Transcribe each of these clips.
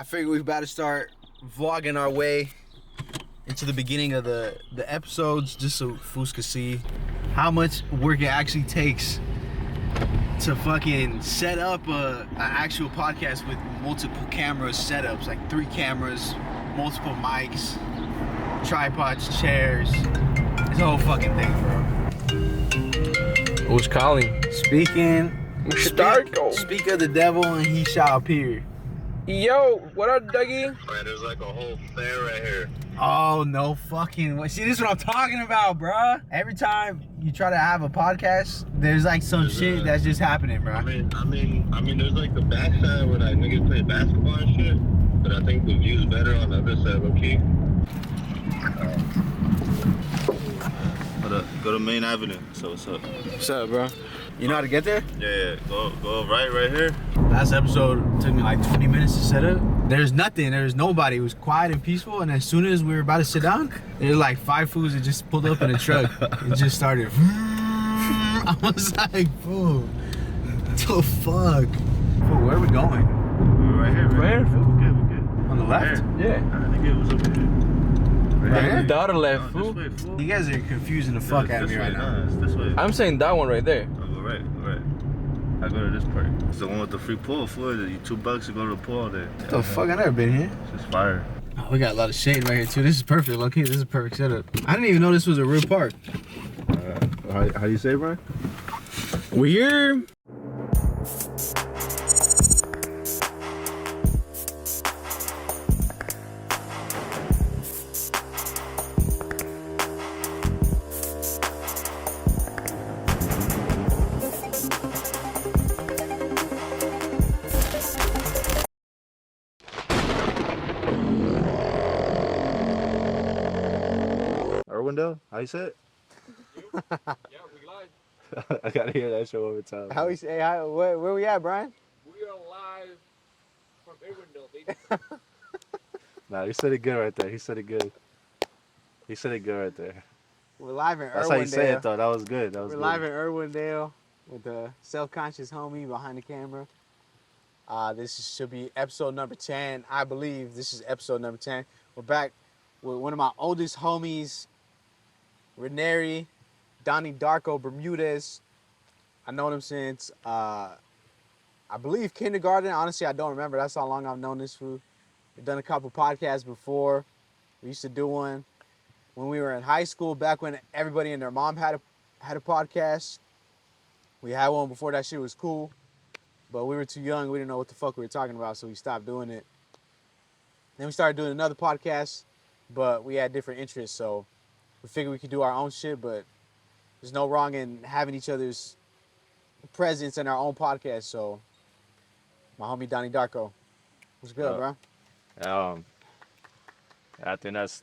I figure we've about to start vlogging our way into the beginning of the episodes, just so fools can see how much work it actually takes to fucking set up an actual podcast with multiple camera setups, like 3 cameras, multiple mics, tripods, chairs. It's a whole fucking thing, bro. Who's calling? Speak Darco. Speak of the devil and he shall appear. Yo, what up, Dougie? Man, there's like a whole fair right here. Oh, no fucking way. See, this is what I'm talking about, bruh. Every time you try to have a podcast, there's like some shit that's just happening, bro. I mean, there's like the backside where like niggas play basketball and shit, but I think the view's better on the other side, low key. Go to Main Avenue. So what's up? What's up, bro? You know how to get there? Yeah. Go right here. Last episode took me like 20 minutes to set up. There's nothing. There's nobody. It was quiet and peaceful. And as soon as we were about to sit down, there's like 5 fools that just pulled up in a truck. It just started. I was like, fool, what the fuck? Fool, where are we going? We're right here. Right here. We're good. On the left? Yeah. I think it was over here. Right here? The other left, This fool. way, fool. You guys are confusing the fuck out of me right now. It's this way. I'm saying that one right there. Oh, go right. I go to this part. It's the one with the free pool, fool. You $2 to go to the pool all day. What the fuck? I never been here. It's just fire. Oh, we got a lot of shade right here too. This is perfect, low-key. This is a perfect setup. I didn't even know this was a real park. How do you say, Brian? We're Irwindale? How you say it? yeah, we live. I gotta hear that show over time. How we say hi? Where we at, Brian? We are live from Irwindale, baby. Nah, he said it good right there. He said it good right there. We're live in Irwindale. That's how you say it though. That was good. We're good. live in Irwindale with the self-conscious homie behind the camera. Should be episode number 10. I believe this is episode number 10. We're back with one of my oldest homies, Ranieri, Donnie, Darco, Bermudez. I known him since, I believe kindergarten. Honestly, I don't remember. That's how long I've known this fool. We've done a couple podcasts before. We used to do one when we were in high school, back when everybody and their mom had a podcast. We had one before that shit was cool, but we were too young. We didn't know what the fuck we were talking about, so we stopped doing it. Then we started doing another podcast, but we had different interests, so we figured we could do our own shit, but there's no wrong in having each other's presence in our own podcast. So my homie Donnie Darko, what's good, bro? I think that's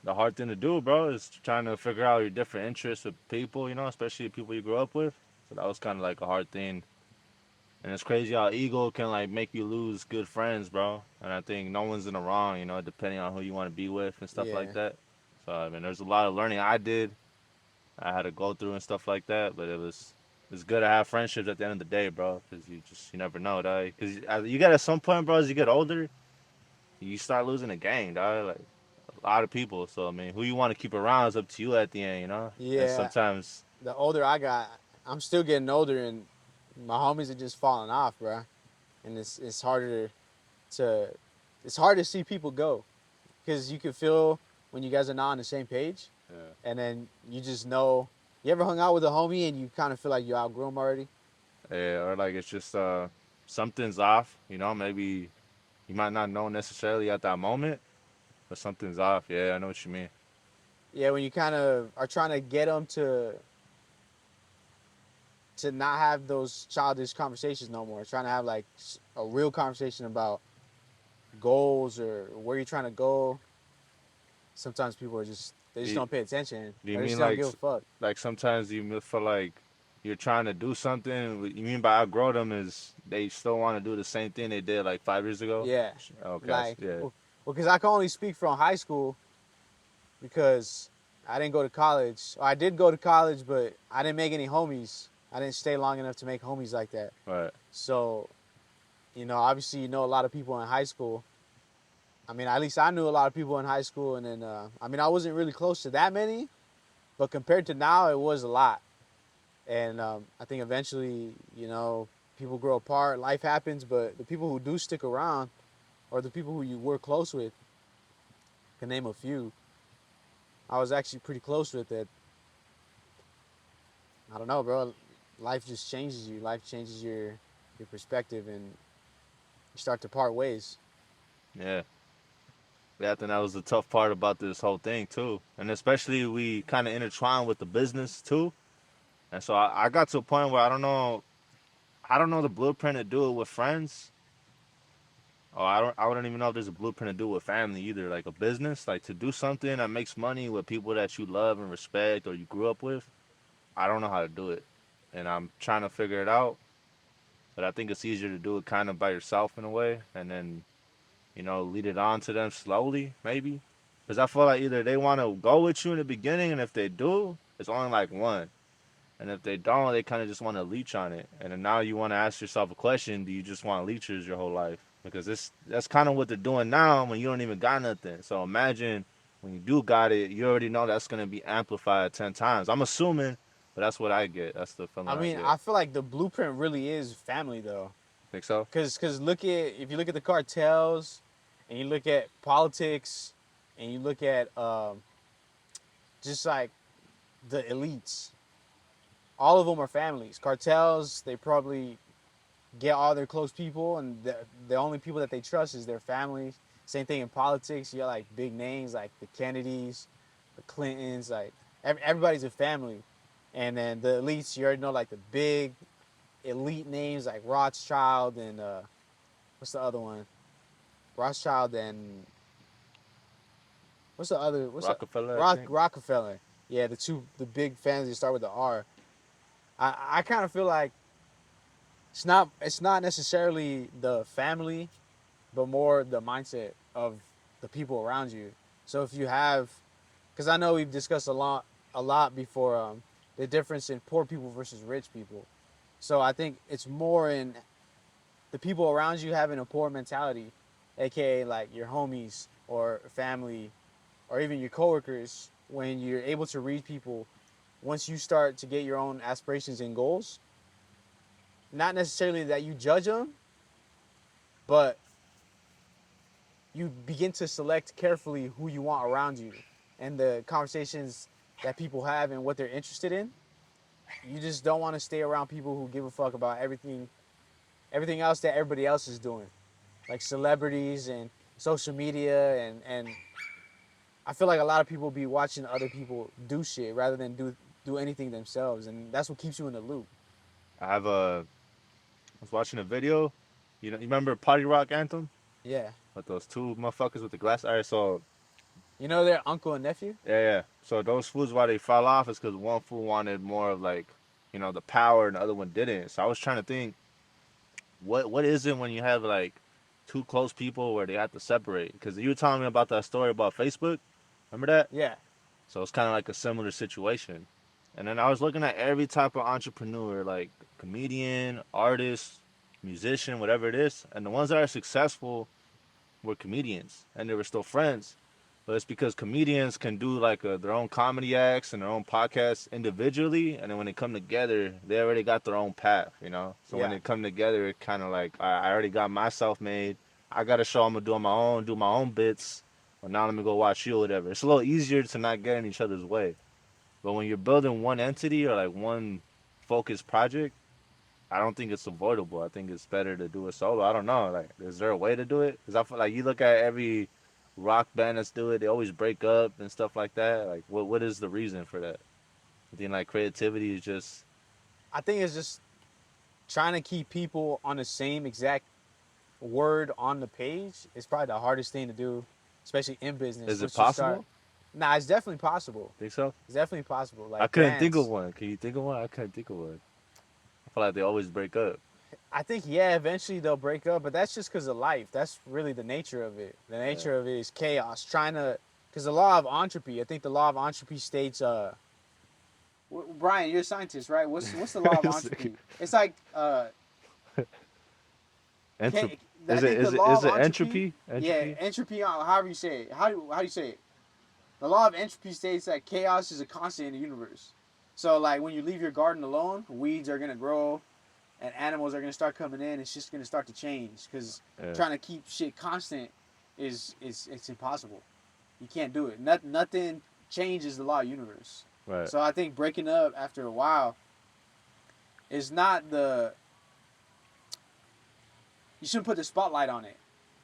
the hard thing to do, bro, is trying to figure out your different interests with people, you know, especially people you grew up with. So that was kind of like a hard thing. And it's crazy how ego can like make you lose good friends, bro. And I think no one's in the wrong, you know, depending on who you want to be with and stuff like that. So I mean, there's a lot of learning I had to go through and stuff like that, but it's good to have friendships at the end of the day, bro, because you never know, dog. Because you get at some point, bro, as you get older, you start losing the gang, dog. Like a lot of people. So I mean, who you want to keep around is up to you at the end, you know. Yeah. And sometimes The older I got, I'm still getting older, and my homies are just falling off, bro. And it's hard to see people go, because you can feel when you guys are not on the same page. Yeah. And then you just know. You ever hung out with a homie and you kind of feel like you outgrew him already? Yeah, or like it's just something's off, you know. Maybe you might not know necessarily at that moment, but something's off. Yeah, I know what you mean. Yeah, when you kind of are trying to get them to not have those childish conversations no more. Trying to have like a real conversation about goals or where you're trying to go. Sometimes people are they just don't pay attention. Do you They mean just don't like give a fuck. like sometimes you feel like you're trying to do something? What you mean by outgrow them is they still want to do the same thing they did like 5 years ago? Yeah. Okay. Like, yeah. well, because I can only speak from high school, because I didn't go to college. Or I did go to college, but I didn't make any homies. I didn't stay long enough to make homies like that. Right. So, you know, obviously you know a lot of people in high school, I mean, at least I knew a lot of people in high school, and then I mean, I wasn't really close to that many, but compared to now, it was a lot. And I think eventually, people grow apart, life happens, but the people who do stick around, or the people who you were close with, can name a few. I was actually pretty close with it. I don't know, bro. Life just changes you. Life changes your perspective, and you start to part ways. Yeah. Yeah, I think that was the tough part about this whole thing too, and especially we kind of intertwine with the business too. And so I got to a point where I don't know the blueprint to do it with friends. Oh, I wouldn't even know if there's a blueprint to do it with family either. Like a business, like to do something that makes money with people that you love and respect or you grew up with. I don't know how to do it, and I'm trying to figure it out. But I think it's easier to do it kind of by yourself in a way, and then lead it on to them slowly, maybe. Because I feel like either they want to go with you in the beginning, and if they do, it's only like one. And if they don't, they kind of just want to leech on it. And then now you want to ask yourself a question: do you just want leechers your whole life? Because that's kind of what they're doing now when you don't even got nothing. So imagine when you do got it, you already know that's gonna be amplified 10 times. I'm assuming, but that's what I get. That's the feeling I I mean, get. I feel like the blueprint really is family, though. Think so? Cause if you look at the cartels, and you look at politics, and you look at just like the elites, all of them are families. Cartels, they probably get all their close people, and the only people that they trust is their families. Same thing in politics. You got like big names like the Kennedys, the Clintons, like everybody's a family. And then the elites, you already know like the big elite names like Rothschild and what's the other one? Rothschild and what's the other? What's the Rockefeller, I think. Rockefeller? Yeah, the big families that start with the R. I kind of feel like it's not necessarily the family, but more the mindset of the people around you. So if you have, because I know we've discussed a lot before, the difference in poor people versus rich people. So I think it's more in the people around you having a poor mentality, aka like your homies or family, or even your coworkers. When you're able to read people, once you start to get your own aspirations and goals, not necessarily that you judge them, but you begin to select carefully who you want around you and the conversations that people have and what they're interested in. You just don't want to stay around people who give a fuck about everything else that everybody else is doing, like celebrities and social media, and I feel like a lot of people be watching other people do shit rather than do anything themselves, and that's what keeps you in the loop. I was watching a video. You remember Party Rock Anthem? Yeah, With those two motherfuckers with the glass. Alright, so their uncle and nephew. yeah. So those fools, why they fell off is because one fool wanted more of like, the power, and the other one didn't. So I was trying to think, what is it when you have like two close people where they have to separate? Because you were telling me about that story about Facebook. Remember that? Yeah, So it's kind of like a similar situation. And then I was looking at every type of entrepreneur, like comedian, artist, musician, whatever it is, and the ones that are successful were comedians, and they were still friends. But it's because comedians can do like their own comedy acts and their own podcasts individually, and then when they come together, they already got their own path. So when yeah. they come together, it kind of like I already got myself made. I got a show I'm gonna do on my own, do my own bits. But now let me go watch you or whatever. It's a little easier to not get in each other's way. But when you're building one entity or like one focused project, I don't think it's avoidable. I think it's better to do it solo. I don't know. Like, is there a way to do it? Because I feel like you look at every rock band that's do it, they always break up and stuff like that. Like, what is the reason for that? I think like creativity is just. I think it's just trying to keep people on the same exact word on the page is probably the hardest thing to do, especially in business. Is it Once you start, possible? nah, it's definitely possible. Think so? It's definitely possible. I Like couldn't think of bands, one. Can you think of one? I couldn't think of one. I feel like they always break up. I think yeah, eventually they'll break up, but that's just because of life. That's really the nature of it. The Yeah. nature of it is chaos. Trying to, because the law of entropy. I think the law of entropy states. Brian, you're a scientist, right? What's the law of entropy? It's like Entropy. I think the law is of it entropy. entropy? Yeah, Entropy? entropy. However you say it. How do you say it? The law of entropy states that chaos is a constant in the universe. So like when you leave your garden alone, weeds are gonna grow, and animals are gonna start coming in. It's just gonna start to change because Yeah. trying to keep shit constant is it's impossible. You can't do it. Nothing changes the law of the universe. Right. So I think breaking up after a while is not the. You shouldn't put the spotlight on it.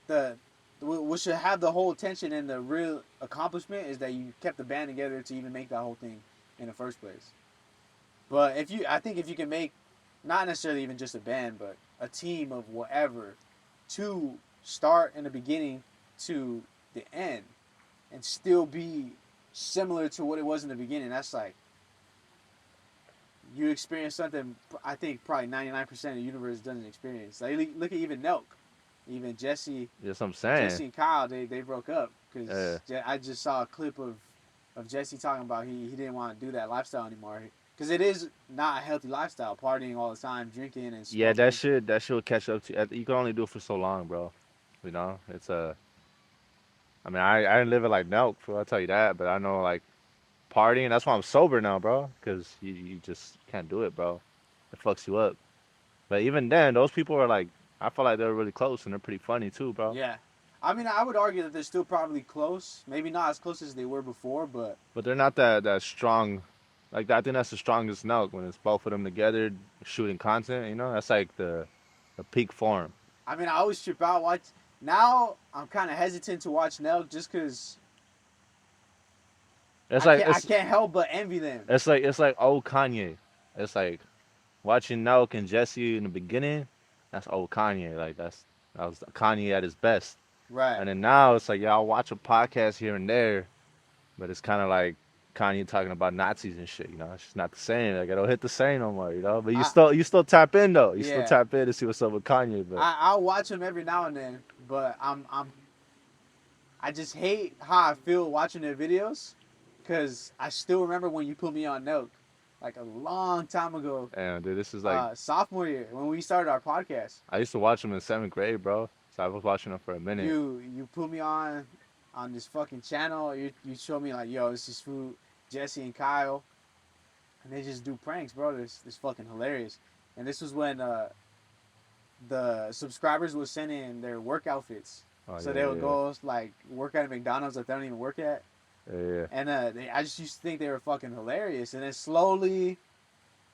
The what should have the whole attention and the real accomplishment is that you kept the band together to even make that whole thing in the first place. But I think if you can make not necessarily even just a band, but a team of whatever to start in the beginning to the end and still be similar to what it was in the beginning, that's like you experience something I think probably 99% of the universe doesn't experience. Like look at even Nelk, even That's what I'm saying. Jesse and Kyle, they broke up Yeah. because I just saw a clip of Jesse talking about he didn't want to do that lifestyle anymore because it is not a healthy lifestyle, partying all the time, drinking and Yeah, smoking. that shit will catch up to you. You can only do it for so long, bro. You know, it's a. I mean, I didn't live it like milk, bro. I'll tell you that. But I know like partying. That's why I'm sober now, bro. Cause you just can't do it, bro. It fucks you up. But even then, those people are like, I feel like they're really close and they're pretty funny too, bro. Yeah, I mean I would argue that they're still probably close, maybe not as close as they were before, but But they're not that strong. Like I think that's the strongest milk when it's both of them together shooting content. You know, that's like the peak form. I mean I always trip out watch. Now I'm kind of hesitant to watch Nelk just because It's like I can't help but envy them. it's like old Kanye. It's like watching Nelk and Jesse in the beginning. That's old Kanye. Like that was Kanye at his best. Right. And then now it's like y'all watch a podcast here and there, but it's kind of like Kanye talking about Nazis and shit. You know, it's just not the same. Like it don't hit the same no more. You know, but you still tap in though. You still Yeah. tap in to see what's up with Kanye. But I'll watch them every now and then, but I just hate how I feel watching their videos, cause I still remember when you put me on Nelk, like a long time ago, damn, dude, this is like sophomore year when we started our podcast. I used to watch him in seventh grade, bro. So I was watching him for a minute. You put me on this fucking channel. You showed me like, yo, this is who Jesse and Kyle, and they just do pranks, bro. This fucking hilarious. And this was when the subscribers would send in their work outfits. Oh, So yeah, they would yeah. go like work at a McDonald's that they don't even work at. Yeah, And I just used to think they were fucking hilarious. And then slowly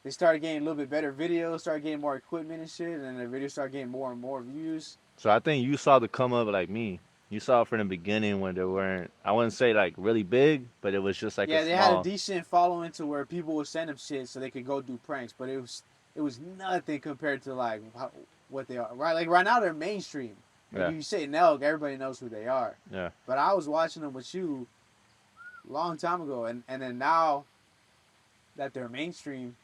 they started getting a little bit better videos, started getting more equipment and shit, and then the videos started getting more and more views. so I think you saw the come up like me. You saw it from the beginning when they weren't. I wouldn't say like really big, but it was just like Yeah, a they had a small. decent following to where people would send them shit so they could go do pranks, but it was nothing compared to like what they are. Right, like right now they're mainstream. Like Yeah. you say Nelk, everybody knows who they are. Yeah. But I was watching them with you a long time ago, and then now that they're mainstream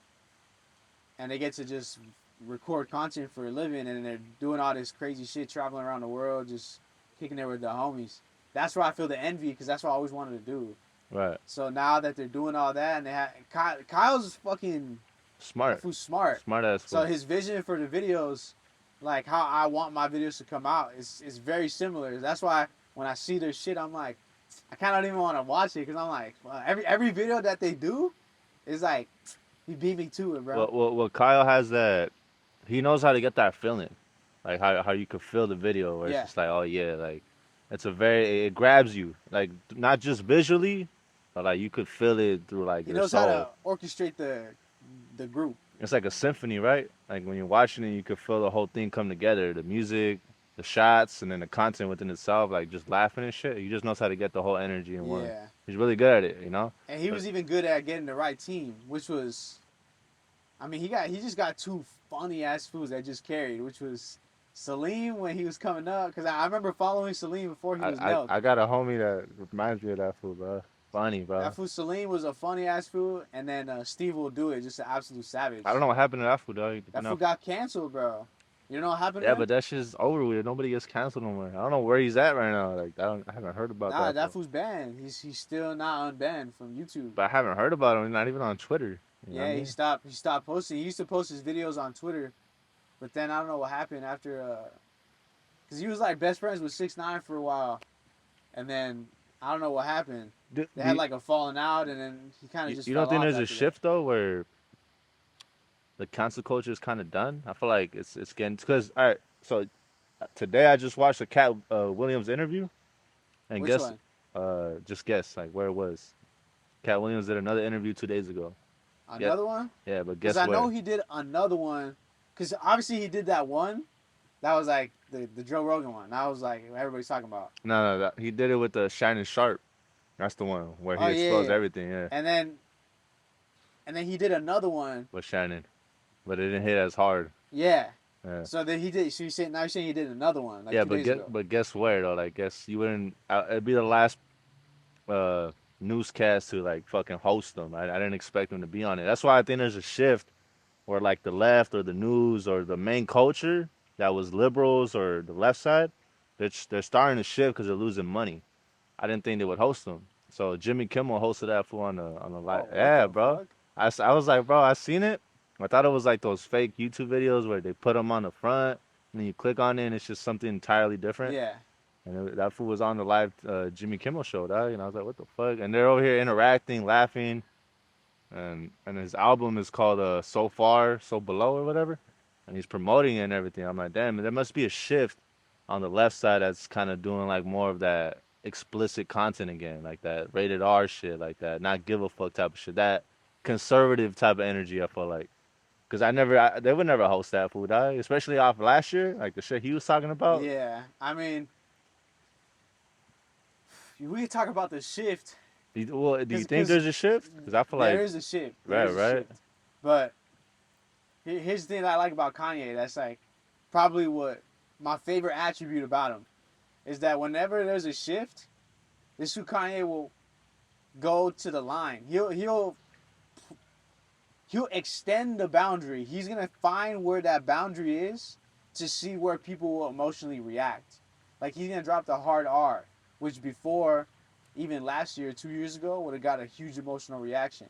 and they get to just record content for a living and they're doing all this crazy shit, traveling around the world, just kicking it with the homies. That's where I feel the envy because that's what I always wanted to do. Right. So now that they're doing all that and they have Kyle's fucking Smart. who's smart. Smart ass. So fool. his vision for the videos, like how I want my videos to come out, is very similar. That's why when I see their shit, I'm like, I kind of don't even want to watch it because I'm like, well, every video that they do is like, he beat me to it, bro. Well, Kyle has that. He knows how to get that feeling, like how you could feel the video where Yeah. it's just like, oh yeah, like it's it grabs you, like not just visually, but like you could feel it through like He your knows soul. how to orchestrate the group. It's like a symphony, right? Like when you're watching it, you could feel the whole thing come together. The music, the shots, and then the content within itself, like just laughing and shit. He just knows how to get the whole energy in one. Yeah. He's really good at it, you know? And he was even good at getting the right team, which was, I mean, he just got two funny ass fools that just carried, which was Salim when he was coming up, because I remember following Salim before he was Nelk. I got a homie that reminds me of that fool, bro. Funny, bro. That fool Salim was a funny ass fool, and then Steve will do it, just an absolute savage. I don't know what happened to that fool, though. That fool got canceled, bro. You know what happened? Yeah, to but him? that shit's over with. Nobody gets canceled no more. I don't know where he's at right now. Like I haven't heard about Nah, that. that fool. fool's banned. He's still not unbanned from YouTube. But I haven't heard about him. He's not even on Twitter. You know what I Yeah, mean? he stopped posting. He used to post his videos on Twitter, but then I don't know what happened after because he was like best friends with 6ix9ine for a while, and then I don't know what happened. They had like a falling out, and then he kind of just you fell don't think off there's a after that. shift though where the cancel culture is kind of done? I feel like it's getting because all right. So today I just watched a Cat Williams interview, and Which guess, one? just guess like where it was. Cat Williams did another interview 2 days ago. Yeah, Another one? yeah, but Because guess I know where? he did another one. Because obviously he did that one. That was like the Joe Rogan one. That was like what everybody's talking about. No, he did it with the Shannon Sharp. That's the one where Oh he yeah, exposed yeah. everything. Yeah, And then he did another one. with Shannon, but it didn't hit as hard. Yeah. Yeah. So then he did. So you saying now you're saying he did another one like Yeah, 2 days ago. but guess where though? Like, guess you wouldn't. It'd be the last uh newscast to like fucking host them. I didn't expect them to be on it. That's why I think there's a shift where like the left or the news or the main culture that was liberals or the left side, they're starting to shift because they're losing money. I didn't think they would host them. So Jimmy Kimmel hosted that fool on the live. Oh, what Yeah, the bro. fuck? I was like, bro, I seen it. I thought it was like those fake YouTube videos where they put them on the front and then you click on it and it's just something entirely different. Yeah. And that fool was on the live Jimmy Kimmel show, dog. And I was like, what the fuck? And they're over here interacting, laughing, and his album is called So Far, So Below or whatever. And he's promoting it and everything. I'm like, damn, there must be a shift on the left side that's kind of doing like more of that explicit content again, like that rated R shit, like that not give a fuck type of shit, that conservative type of energy. I feel like because they would never host that food, dog. Especially off last year, like the shit he was talking about. Yeah. I mean, we could talk about the shift Well, do you think because there's a shift? Because I feel there like is a shift. There right, is a right. shift. But here's the thing that I like about Kanye. That's like probably what my favorite attribute about him is that whenever there's a shift, this is who Kanye will go to the line. He'll extend the boundary. He's gonna find where that boundary is to see where people will emotionally react. Like he's gonna drop the hard R, which before, even last year, 2 years ago, would have got a huge emotional reaction,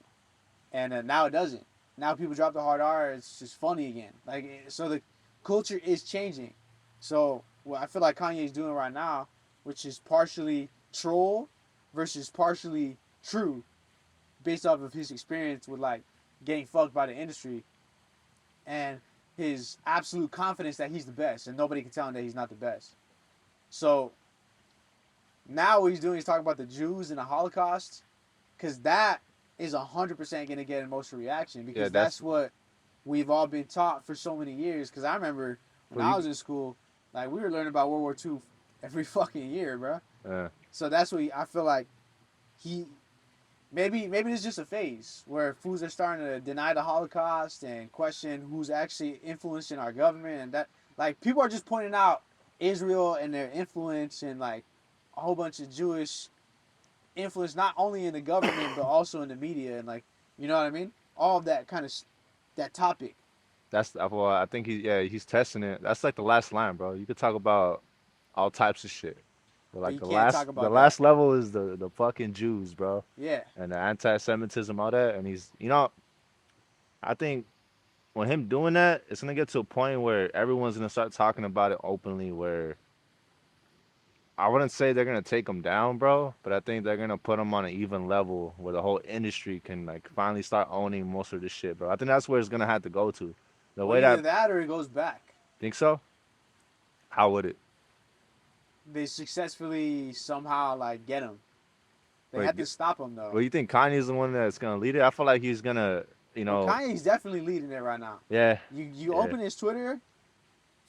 and now it doesn't. Now people drop the hard R. It's just funny again. Like so, the culture is changing. So what I feel like Kanye is doing right now, which is partially troll versus partially true, based off of his experience with like getting fucked by the industry and his absolute confidence that he's the best and nobody can tell him that he's not the best. So now what he's doing is talking about the Jews and the Holocaust because that is 100% going to get emotional reaction because Yeah, that's what we've all been taught for so many years. Because I remember when well, I was in school, like we were learning about World War II every fucking year, bro. uh, So that's what I feel like he maybe it's just a phase where fools are starting to deny the Holocaust and question who's actually influencing our government and that like people are just pointing out Israel and their influence and like a whole bunch of Jewish influence not only in the government but also in the media and like you know what I mean? All of that kind of that topic. that's well, I think he's testing it. That's like the last line, bro. You could talk about all types of shit. But But like you can't talk the about that. last level is the fucking Jews, bro. Yeah. And the anti-Semitism, all that. And he's, I think when him doing that, it's gonna get to a point where everyone's gonna start talking about it openly. Where I wouldn't say they're gonna take him down, bro, but I think they're gonna put him on an even level where the whole industry can like finally start owning most of this shit, bro. I think that's where it's gonna have to go to. The Well way either that that or it goes back. think so? How would it? They successfully somehow like get him. They Wait, had to stop him though. well, you think Kanye's the one that's gonna lead it? I feel like he's gonna, Well, Kanye's definitely leading it right now. yeah, You yeah. open his Twitter,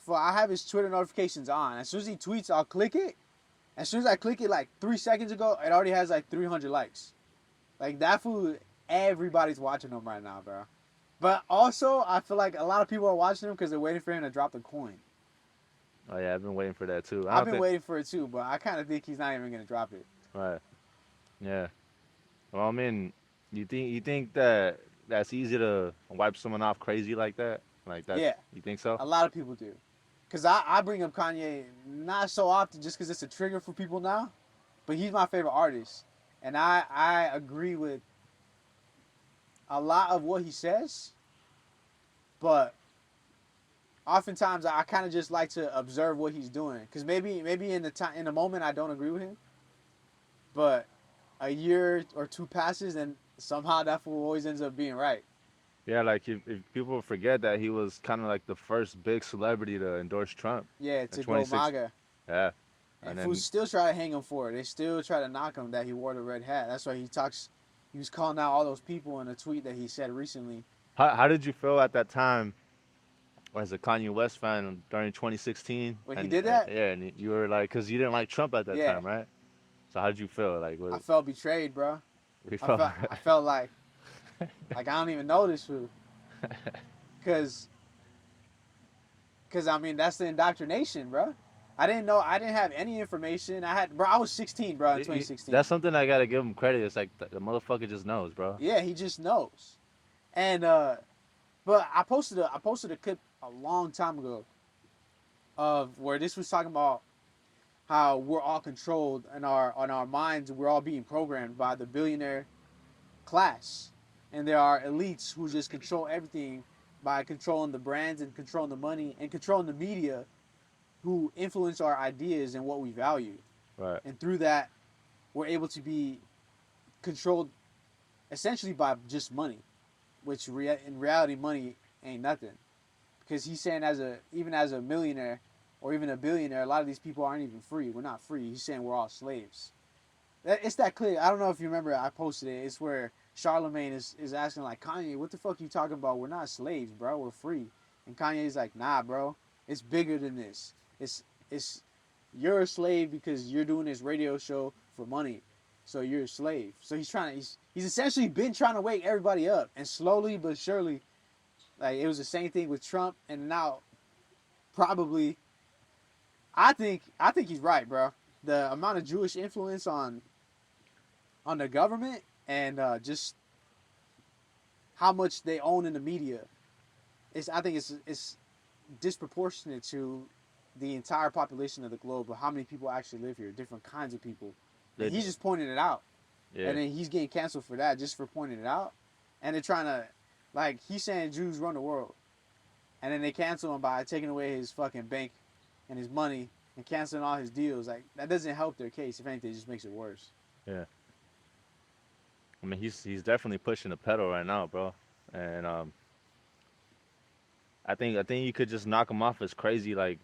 I have his Twitter notifications on. As soon as he tweets, I'll click it. As soon as I click it, like 3 seconds ago, it already has like 300 likes. Like that fool, everybody's watching him right now, bro. But also, I feel like a lot of people are watching him because they're waiting for him to drop the coin. Oh yeah, I've been waiting for that too. I've been waiting for it too, but I kind of think he's not even gonna drop it. Right. Yeah. Well, I mean, you think that that's easy to wipe someone off crazy like that? Like that? Yeah. You think so? A lot of people do. Because I bring up Kanye not so often just because it's a trigger for people now, but he's my favorite artist. And I agree with a lot of what he says, but oftentimes I kind of just like to observe what he's doing, because maybe in the moment I don't agree with him, but a year or two passes and somehow that fool always ends up being right. Yeah, like if people forget that he was kind of like the first big celebrity to endorse Trump Yeah, in to go 26. MAGA. Yeah, and And fools then still try to hang him for it. They still try to knock him that he wore the red hat. That's why he talks. He was calling out all those people in a tweet that he said recently. how did you feel at that time as a Kanye West fan during 2016? When he And did that, yeah, and you were like, because you didn't like Trump at that yeah, time, right? So how did you feel? Like, I what felt betrayed, bro. you I felt? felt I felt like I don't even know this fool, cause I mean that's the indoctrination, bro. I didn't know. I didn't have any information. I was 16, bro, in 2016. That's something I gotta give him credit. It's like the motherfucker just knows, bro. Yeah, he just knows. And but I posted a clip a long time ago of where this was talking about how we're all controlled in our on our minds. We're all being programmed by the billionaire class, and there are elites who just control everything by controlling the brands and controlling the money and controlling the media, who influence our ideas and what we value. Right. And through that, we're able to be controlled essentially by just money, which in reality, money ain't nothing. Because he's saying even as a millionaire or even a billionaire, a lot of these people aren't even free. We're not free. He's saying we're all slaves. It's that clear. I don't know if you remember. I posted it. It's where Charlemagne is asking like, Kanye, what the fuck are you talking about? We're not slaves, bro. We're free. And Kanye's like, nah, bro. It's bigger than this. It's you're a slave because you're doing this radio show for money. So you're a slave. So he's essentially been trying to wake everybody up, and slowly but surely, like it was the same thing with Trump, and now probably I think he's right, bro. The amount of Jewish influence on the government and just how much they own in the media, I think it's disproportionate to the entire population of the globe, of how many people actually live here, different kinds of people. And he's just pointing it out. Yeah. And then he's getting canceled for that, just for pointing it out. And they're trying to, like, he's saying Jews run the world. And then they cancel him by taking away his fucking bank and his money and canceling all his deals. Like, that doesn't help their case. If anything, it just makes it worse. Yeah. I mean, he's definitely pushing the pedal right now, bro. And I think you could just knock him off as crazy. Like,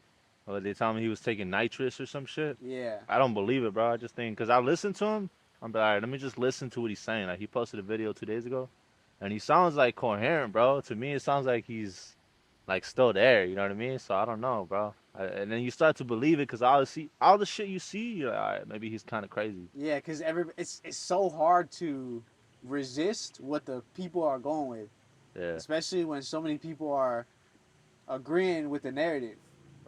they tell me he was taking nitrous or some shit. Yeah. I don't believe it, bro. I just think because I listened to him, I'm like, all right, let me just listen to what he's saying. Like, he posted a video 2 days ago, and he sounds like coherent, bro. To me, it sounds like he's like still there. You know what I mean? So I don't know, bro. And then you start to believe it because all the shit you see, you're like, all right, maybe he's kind of crazy. Yeah, because it's so hard to resist what the people are going with, Yeah. especially when so many people are agreeing with the narrative.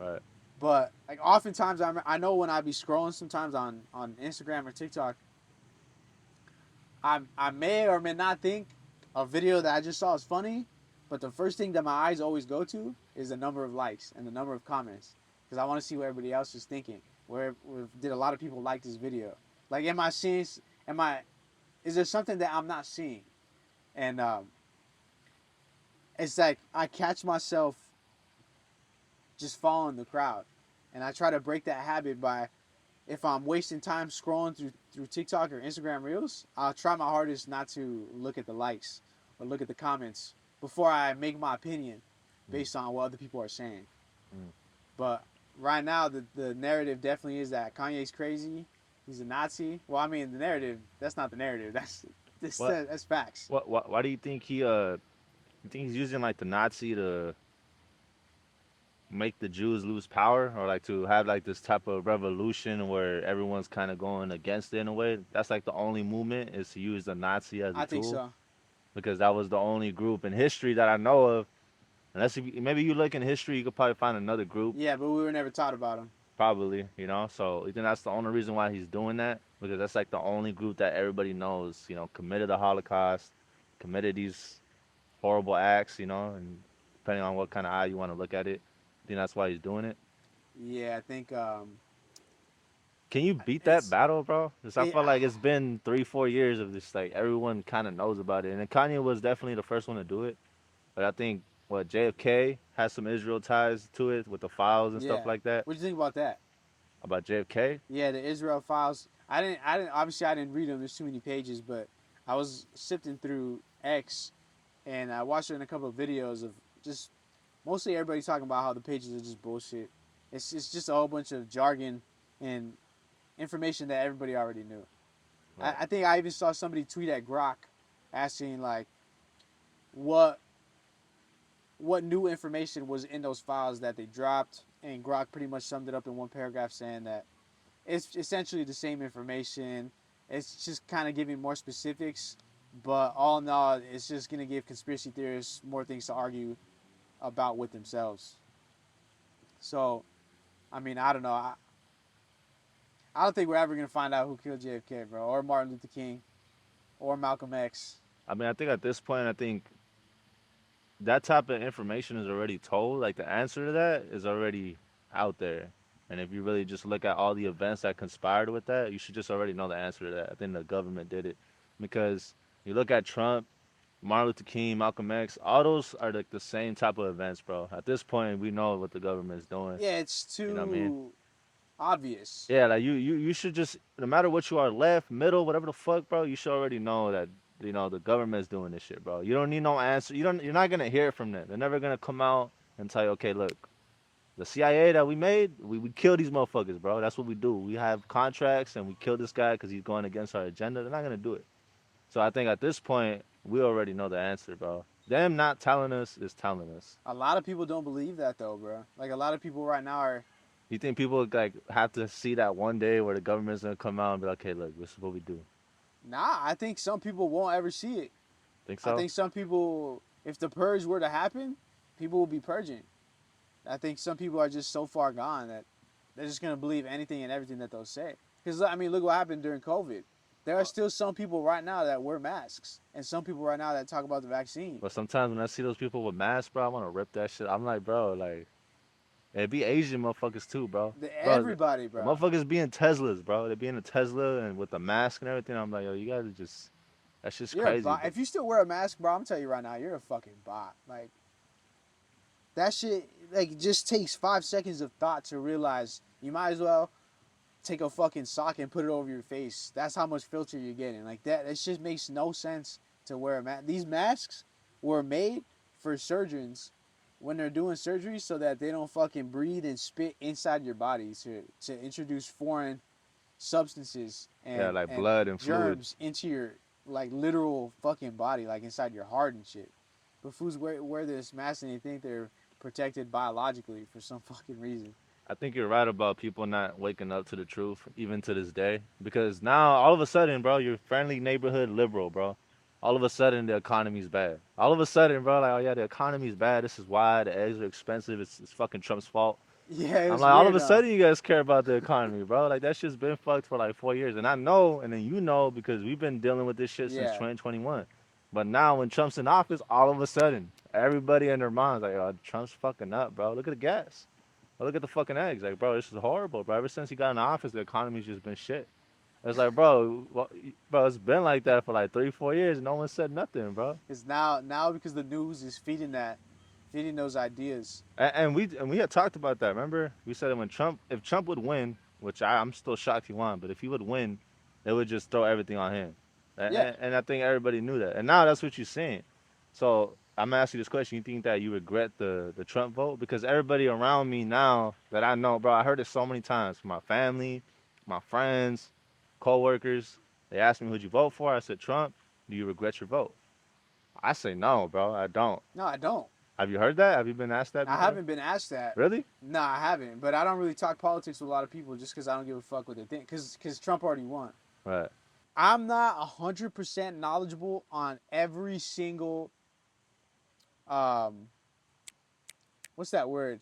Right. But like oftentimes, I know when I be scrolling sometimes on Instagram or TikTok, I may or may not think a video that I just saw is funny, but the first thing that my eyes always go to is the number of likes and the number of comments, because I want to see what everybody else is thinking. Did a lot of people like this video? Like, is there something that I'm not seeing? And it's like I catch myself just following the crowd, and I try to break that habit by, if I'm wasting time scrolling through TikTok or Instagram Reels, I'll try my hardest not to look at the likes or look at the comments before I make my opinion based on what other people are saying. Mm. But right now, the narrative definitely is that Kanye's crazy. He's a Nazi. Well, I mean, the narrative, that's not the narrative. That's facts. Why do you think you think he's using like the Nazi to make the Jews lose power, or like to have like this type of revolution where everyone's kind of going against it in a way? That's like the only movement is to use the Nazi as a tool. I think so. Because that was the only group in history that I know of. Unless maybe you look in history, you could probably find another group. Yeah, but we were never taught about him. Probably, you know. So you think that's the only reason why he's doing that? Because that's like the only group that everybody knows, you know, committed the Holocaust, committed these horrible acts, you know, and depending on what kind of eye you want to look at it, I think that's why he's doing it. Yeah, I think. Can you beat that It's battle, bro? Because I it, feel like it's been 3, 4 years of this, like everyone kind of knows about it, and then Kanye was definitely the first one to do it. But I think what JFK has some Israel ties to it with the files and stuff Yeah. like that What do you think about that? about JFK. Yeah, the Israel files. I didn't. Obviously, I didn't read them. There's too many pages, but I was sifting through X, and I watched it in a couple of videos of just mostly everybody talking about how the pages are just bullshit. It's just a whole bunch of jargon and information that everybody already knew. Right. I think I even saw somebody tweet at Grok, asking like, what what new information was in those files that they dropped, and Grok pretty much summed it up in one paragraph, saying that it's essentially the same information. It's just kind of giving more specifics, but all in all, it's just gonna give conspiracy theorists more things to argue about with themselves. So, I mean, I don't know. I don't think we're ever gonna find out who killed JFK, bro, or Martin Luther King, or Malcolm X. I mean, I think at this point, I think that type of information is already told. Like the answer to that is already out there. And if you really just look at all the events that conspired with that, you should just already know the answer to that. I think the government did it because you look at Trump, Martin Luther King, Malcolm X, all those are like the same type of events, bro. At this point, we know what the government is doing. Yeah, it's You know what I mean? too obvious. Yeah, like you should just no matter what you are, left, middle, whatever the fuck, bro, you should already know that the government's doing this shit, bro. You don't need no answer. You're not gonna hear it from them. They're never gonna come out and tell you, okay, look, the CIA that we made, we kill these motherfuckers, bro. That's what we do. We have contracts and we kill this guy because he's going against our agenda. They're not gonna do it. So I think at this point, we already know the answer, bro. Them not telling us is telling us. A lot of people don't believe that though, bro. Like a lot of people right now are. You think people like have to see that one day where the government's gonna come out and be like, okay, look, this is what we do. Nah, I think some people won't ever see it. Think I so? think some people, if the purge were to happen, people will be purging. I think some people are just so far gone that they're just gonna believe anything and everything that they'll say. Because I mean, look what happened during COVID. There are still some people right now that wear masks, and some people right now that talk about the vaccine. But sometimes when I see those people with masks, bro, I want to rip that shit. I'm like, bro, like, it be Asian motherfuckers too, bro. Bro, Everybody, the bro. motherfuckers being Teslas, bro. They be in a Tesla and with the mask and everything. I'm like, yo, you guys are just, that's just You're a crazy. bot. Bro. If you still wear a mask, bro, I'm telling you right now, you're a fucking bot. Like that shit, like it just takes 5 seconds of thought to realize you might as well take a fucking sock and put it over your face. That's how much filter you're getting. Like that, it just makes no sense to wear a mask. These masks were made for surgeons when they're doing surgery so that they don't fucking breathe and spit inside your body to introduce foreign substances Yeah, and, like and blood and fluid. germs into your like literal fucking body, like inside your heart and shit. But fools wear this mask and they think they're protected biologically for some fucking reason. I think you're right about people not waking up to the truth, even to this day. Because now, all of a sudden, bro, you're friendly neighborhood liberal, bro. All of a sudden, the economy's bad. All of a sudden, bro, like, oh yeah, the economy's bad. This is why the eggs are expensive. It's fucking Trump's fault. Yeah, it I'm was like, all of weird a though. sudden, you guys care about the economy, bro. Like, that shit's been fucked for like 4 years. And I know, and then you know, because we've been dealing with this shit since Yeah. 2021. But now, when Trump's in office, all of a sudden, everybody in their minds, like, oh, Trump's fucking up, bro. Look at the gas. Oh, look at the fucking eggs. Like, bro, this is horrible, bro. Ever since he got in office, the economy's just been shit. It's like, bro, well, bro, it's been like that for like 3, 4 years, and no one said nothing, bro. It's now because the news is feeding those ideas. And we had talked about that. Remember, we said that when if Trump would win, which I'm still shocked he won, but if he would win, they would just throw everything on him. Yeah. And I think everybody knew that. And now that's what you're seeing. So I'm asking you this question: you think that you regret the Trump vote? Because everybody around me now that I know, bro, I heard it so many times from my family, my friends, coworkers. They asked me who'd you vote for. I said Trump. Do you regret your vote? I say no, bro. I don't. No, I don't. Have you heard that? Have you been asked that I before? haven't been asked that. Really? No, I haven't. But I don't really talk politics with a lot of people just because I don't give a fuck what they think. Because Trump already won. Right. I'm not 100% knowledgeable on every single what's that word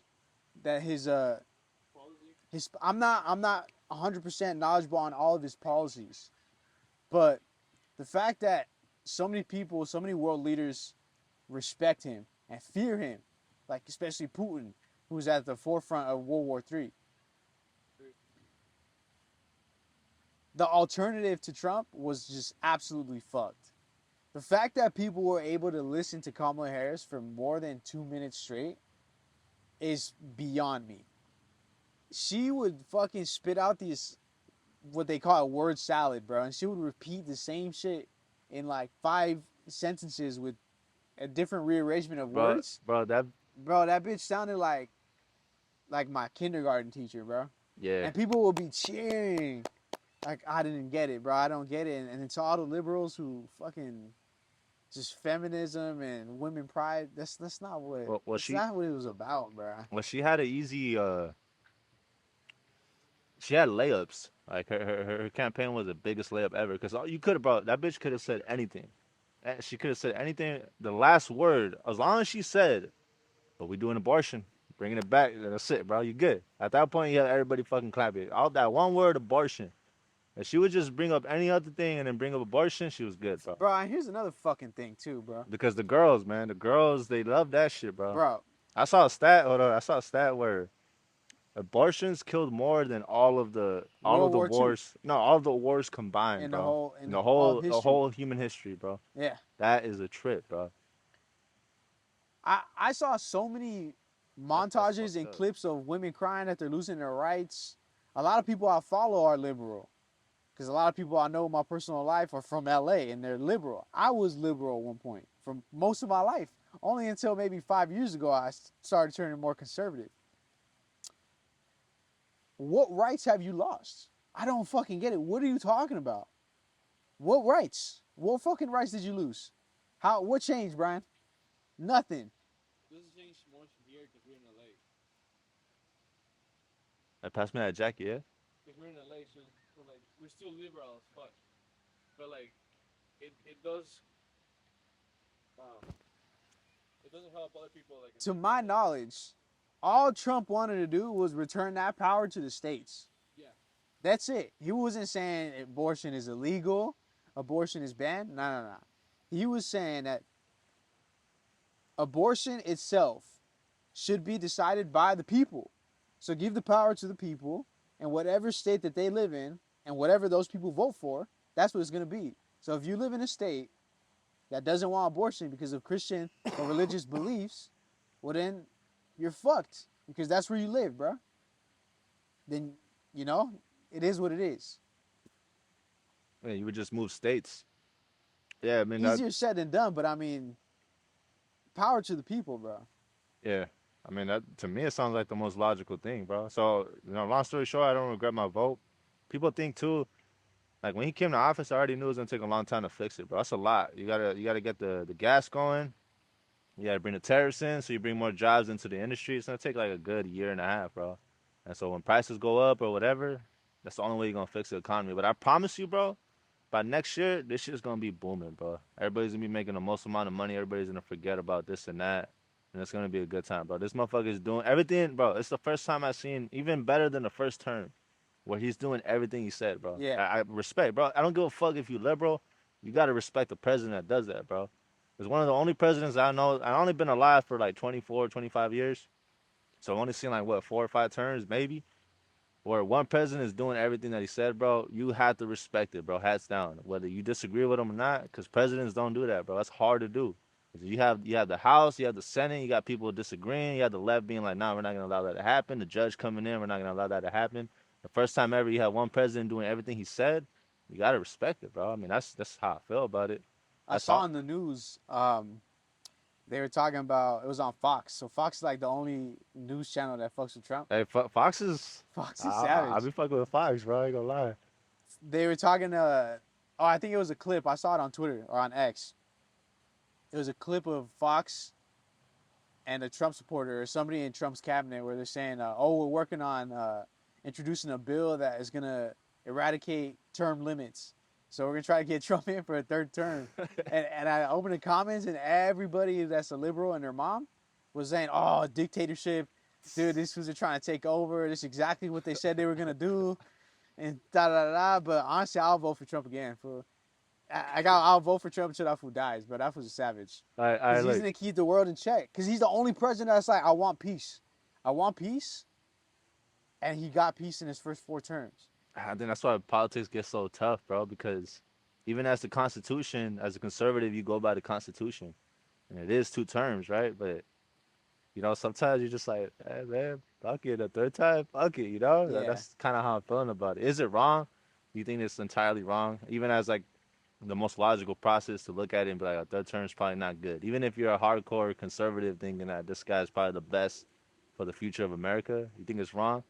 that his I'm not 100% knowledgeable on all of his policies, but the fact that so many people, so many world leaders respect him and fear him, like especially Putin, who's at the forefront of World War III. The alternative to Trump was just absolutely fucked. The fact that people were able to listen to Kamala Harris for more than 2 minutes straight is beyond me. She would fucking spit out these what they call a word salad, bro, and she would repeat the same shit in like 5 sentences with a different rearrangement of bro. words. Bro, that Bro, that bitch sounded like my kindergarten teacher, bro. yeah, And people will be cheering. Like, I didn't get it, bro. I don't get it. And it's all the liberals who fucking just feminism and women pride. That's not what well that's not what it was about, bro. she had an easy she had layups. Like her campaign was the biggest layup ever. Cause you could have, bro. That bitch could have said anything. She could have said anything. The last word, as long as she said, "But we doing abortion, bringing it back," that's it, bro. You good. At that point, you have everybody fucking clap it. All that one word, abortion. If she would just bring up any other thing and then bring up abortion, she was good, bro. Bro, and here's another fucking thing too, bro. Because the girls, man, the girls, they love that shit, bro. Bro, I saw a stat. Hold on, I saw a stat where abortions killed more than all of World the War II wars. No, all of the wars combined, in bro. in all The history. whole human history, bro. Yeah. That is a trip, bro. I saw so many That's montages fucked and up. clips of women crying that they're losing their rights. A lot of people I follow are liberal. Because a lot of people I know in my personal life are from LA and they're liberal. I was liberal at one point for most of my life. Only until maybe 5 years ago I started turning more conservative. What rights have you lost? I don't fucking get it. What are you talking about? What rights? What fucking rights did you lose? What changed, Brian? Nothing. This has changed much here because we're in LA. Pass me that jacket, yeah. Because we're in LA, so like we're still liberal as fuck. But like it does um it doesn't help other people like in To certain my states. knowledge, all Trump wanted to do was return that power to the states. Yeah. That's it. He wasn't saying abortion is illegal, abortion is banned. No. He was saying that abortion itself should be decided by the people. So give the power to the people, and whatever state that they live in, and whatever those people vote for, that's what it's going to be. So if you live in a state that doesn't want abortion because of Christian or religious beliefs, well then you're fucked because that's where you live, bro. Then, you know, it is what it is. Yeah, you would just move states. Yeah, I mean that. Easier said than done, but I mean, power to the people, bro. Yeah, I mean that. To me, it sounds like the most logical thing, bro. So long story short, I don't regret my vote. People think too. Like when he came to office, I already knew it was gonna take a long time to fix it, bro. That's a lot. You gotta get the gas going. You gotta bring the tariffs in, so you bring more jobs into the industry. It's gonna take like a good year and a half, bro. And so when prices go up or whatever, that's the only way you're gonna fix the economy. But I promise you, bro, by next year, this shit's gonna be booming, bro. Everybody's gonna be making the most amount of money. Everybody's gonna forget about this and that, and it's gonna be a good time, bro. This motherfucker is doing everything, bro. It's the first time I've seen even better than the first term, where he's doing everything he said, bro. Yeah. I respect, bro. I don't give a fuck if you liberal. You gotta respect the president that does that, bro. It's one of the only presidents I know. I've only been alive for like 24, 25 years, so I've only seen like what 4 or 5 terms, maybe where one president is doing everything that he said, bro, you have to respect it, bro. Hats down. Whether you disagree with him or not, because presidents don't do that, bro. That's hard to do. You have the House, you have the Senate, you got people disagreeing, you have the left being like, nah, we're not gonna allow that to happen. The judge coming in, we're not gonna allow that to happen. The first time ever you have one president doing everything he said, you gotta respect it, bro. I mean, that's how I feel about it. I That's saw all. in the news, they were talking about it was on Fox. So Fox is like the only news channel that fucks with Trump. Hey, Fox is. Fox is I savage. be fucking with Fox, bro. I ain't gonna lie. They were talking oh, I think it was a clip. I saw it on Twitter or on X. It was a clip of Fox and a Trump supporter or somebody in Trump's cabinet where they're saying, oh, we're working on introducing a bill that is going to eradicate term limits. So we're going to try to get Trump in for a third term. and I opened the comments and everybody that's a liberal and their mom was saying, oh, dictatorship. Dude, this was trying to take over. This is exactly what they said they were going to do. And da-da-da-da. But honestly, I'll vote for Trump again. I'll vote for Trump until that fool dies, but that was a savage. I Because he's look. going to keep the world in check. Because he's the only president that's like, I want peace. I want peace. And he got peace in his first 4 terms. I think that's why politics gets so tough, bro. Because even as the Constitution, as a conservative, you go by the Constitution, and it is 2 terms, right? But sometimes you're just like, hey, man, fuck it, a third time, fuck it, Yeah. That's kind of how I'm feeling about it. Is it wrong? Do you think it's entirely wrong? Even as like the most logical process to look at it and be like, a third term is probably not good. Even if you're a hardcore conservative thinking that this guy is probably the best for the future of America, you think it's wrong?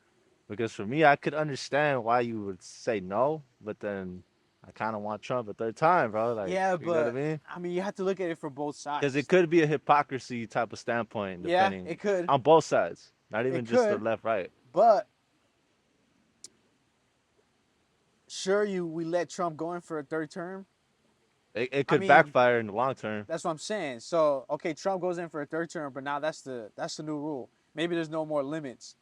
Because for me, I could understand why you would say no, but then I kind of want Trump a third time, bro. Like, Yeah, you know what I but mean? I mean, you have to look at it from both Because it sides. could be a hypocrisy type of standpoint, Yeah, depending it could. on both sides, not It even just the could. left, right. But sure, we let Trump go in for a third term. It I could mean, backfire in the long term. that's what I'm saying. So okay, Trump goes in for a third term, but now that's the new rule. Maybe there's no more limits.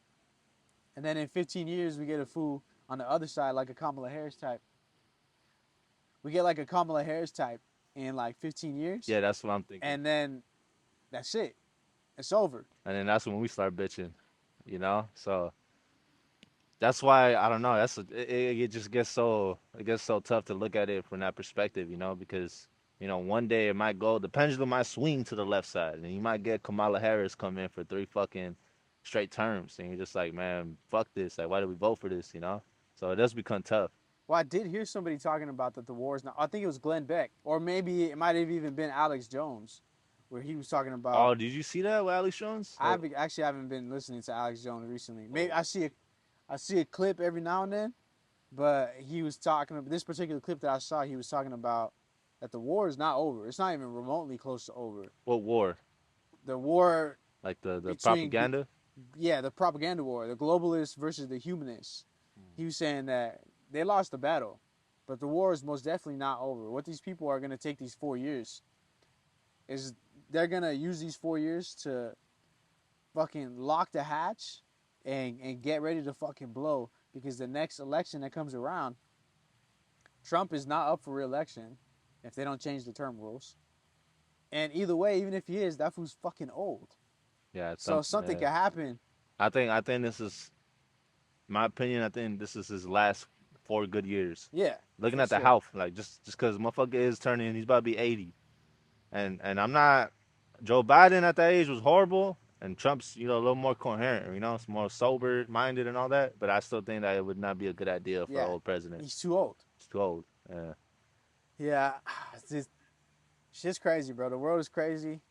And then in 15 years, we get a fool on the other side, like a Kamala Harris type. We get like a Kamala Harris type in like 15 years, Yeah, that's what I'm thinking. and then that's it. It's over. And then that's when we start bitching. So that's why I don't know. It just gets so tough to look at it from that perspective, because one day it might go, the pendulum might swing to the left side, and you might get Kamala Harris come in for 3 fucking straight terms, and you're just like, man, fuck this. Like, why did we vote for this? So it does become tough. Well, I did hear somebody talking about that the war is not. I think it was Glenn Beck, or maybe it might have even been Alex Jones, where he was talking about. Oh, did you see that with Alex Jones? Actually haven't been listening to Alex Jones recently. Maybe Oh. I see a clip every now and then, but he was talking about this particular clip that I saw. He was talking about that the war is not over. It's not even remotely close to over. What war? The war Like the between propaganda? the propaganda war, the globalists versus the humanists. He was saying that they lost the battle, but the war is most definitely not over. What these people are going to take these 4 years is they're going to use these 4 years to fucking lock the hatch and get ready to fucking blow, because the next election that comes around, Trump is not up for re-election if they don't change the term rules. And either way, even if he is, that fool's fucking old. Yeah, So something yeah. could happen. I think this is my opinion. I think this is his last 4 good years. Yeah. Looking for at the sure. health, like just because motherfucker is turning, he's about to be 80, and I'm not. Joe Biden at that age was horrible, and Trump's a little more coherent. It's more sober minded and all that. But I still think that it would not be a good idea for an Yeah. old president. He's too old. It's too old. Yeah. Yeah. Shit's crazy, bro. The world is crazy.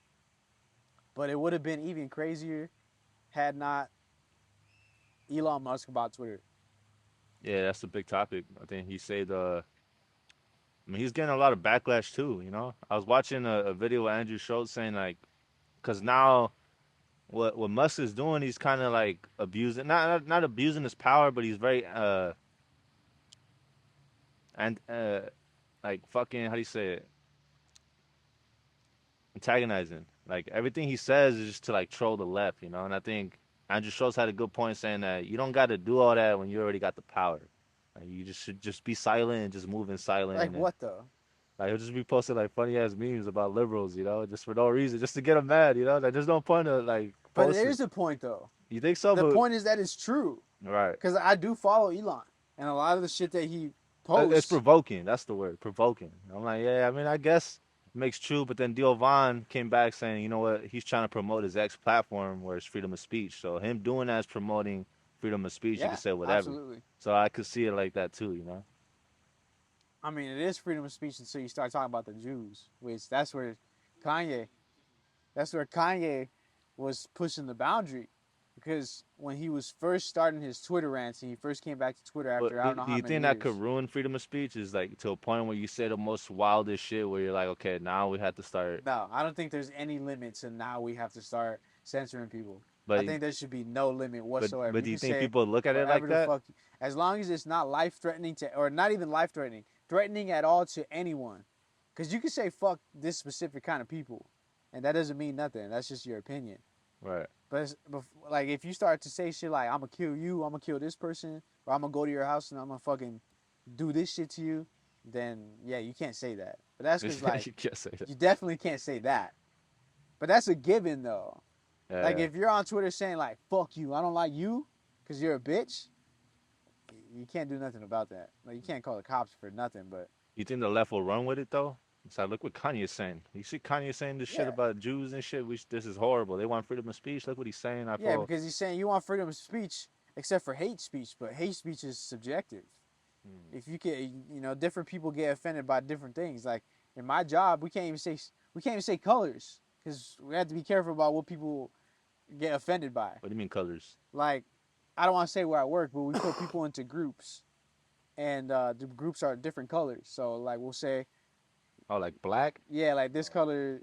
But it would have been even crazier had not Elon Musk bought Twitter. Yeah, that's a big topic. I think he said. I mean, he's getting a lot of backlash too. I was watching a video with Andrew Schultz saying like, because now what Musk is doing, he's kind of like abusing, not abusing his power, but he's very and like fucking, how do you say it, antagonizing. Like everything he says is just to like troll the left. And I think Andrew Schultz had a good point saying that you don't got to do all that when you already got the power. Like, you just should just be silent and just move in silent. Like And what though? like he'll just be posting like funny ass memes about liberals, just for no reason, just to get them mad. Like there's no point of like But posting. there's a point though. You think so? The But point is that it's true. right, Because I do follow Elon. And a lot of the shit that he it's posts. provoking. That's the word, provoking. I'm like, yeah. I mean, I guess it makes true. But then Dio Von came back saying, you know what? He's trying to promote his X platform, where it's freedom of speech. So him doing that is promoting freedom of speech. You Yeah, can say whatever. absolutely. So I could see it like that too. I mean, it is freedom of speech until you start talking about the Jews, which that's where Kanye was pushing the boundary. Because when he was first starting his Twitter rants, and he first came back to Twitter after I don't know Do how you many think years. that could ruin freedom of speech? Is like to a point where you say the most wildest shit, where you're like, okay, now we have to start. No, I don't think there's any limits, and now we have to start censoring people. But I think there should be no limit whatsoever. but do you can think say people look at it whatever like the that? fuck, as long as it's not life threatening to, or not even life threatening, threatening at all to anyone. Because you can say fuck this specific kind of people, and that doesn't mean nothing. That's just your opinion. Right. But like if you start to say shit like I'm gonna kill you, I'm gonna kill this person, or I'm gonna go to your house and I'm gonna fucking do this shit to you, then yeah, you can't say that. But that's because like You can't say that. you definitely can't say that. But that's a given though. Yeah. Like if you're on Twitter saying like fuck you, I don't like you, because you're a bitch, you can't do nothing about that. Like you can't call the cops for nothing. But You think the left will run with it though? It's like, look what Kanye's saying. You see Kanye saying this shit Yeah, about Jews and shit. This is horrible. They want freedom of speech. Look what he's saying. I yeah, feel. because he's saying you want freedom of speech except for hate speech, but hate speech is subjective. If you can, different people get offended by different things. Like in my job, we can't even say colors because we have to be careful about what people get offended by. What do you mean colors? Like, I don't want to say where I work, but we put people into groups, and the groups are different colors. So like we'll say, Oh, like black? yeah, like this color,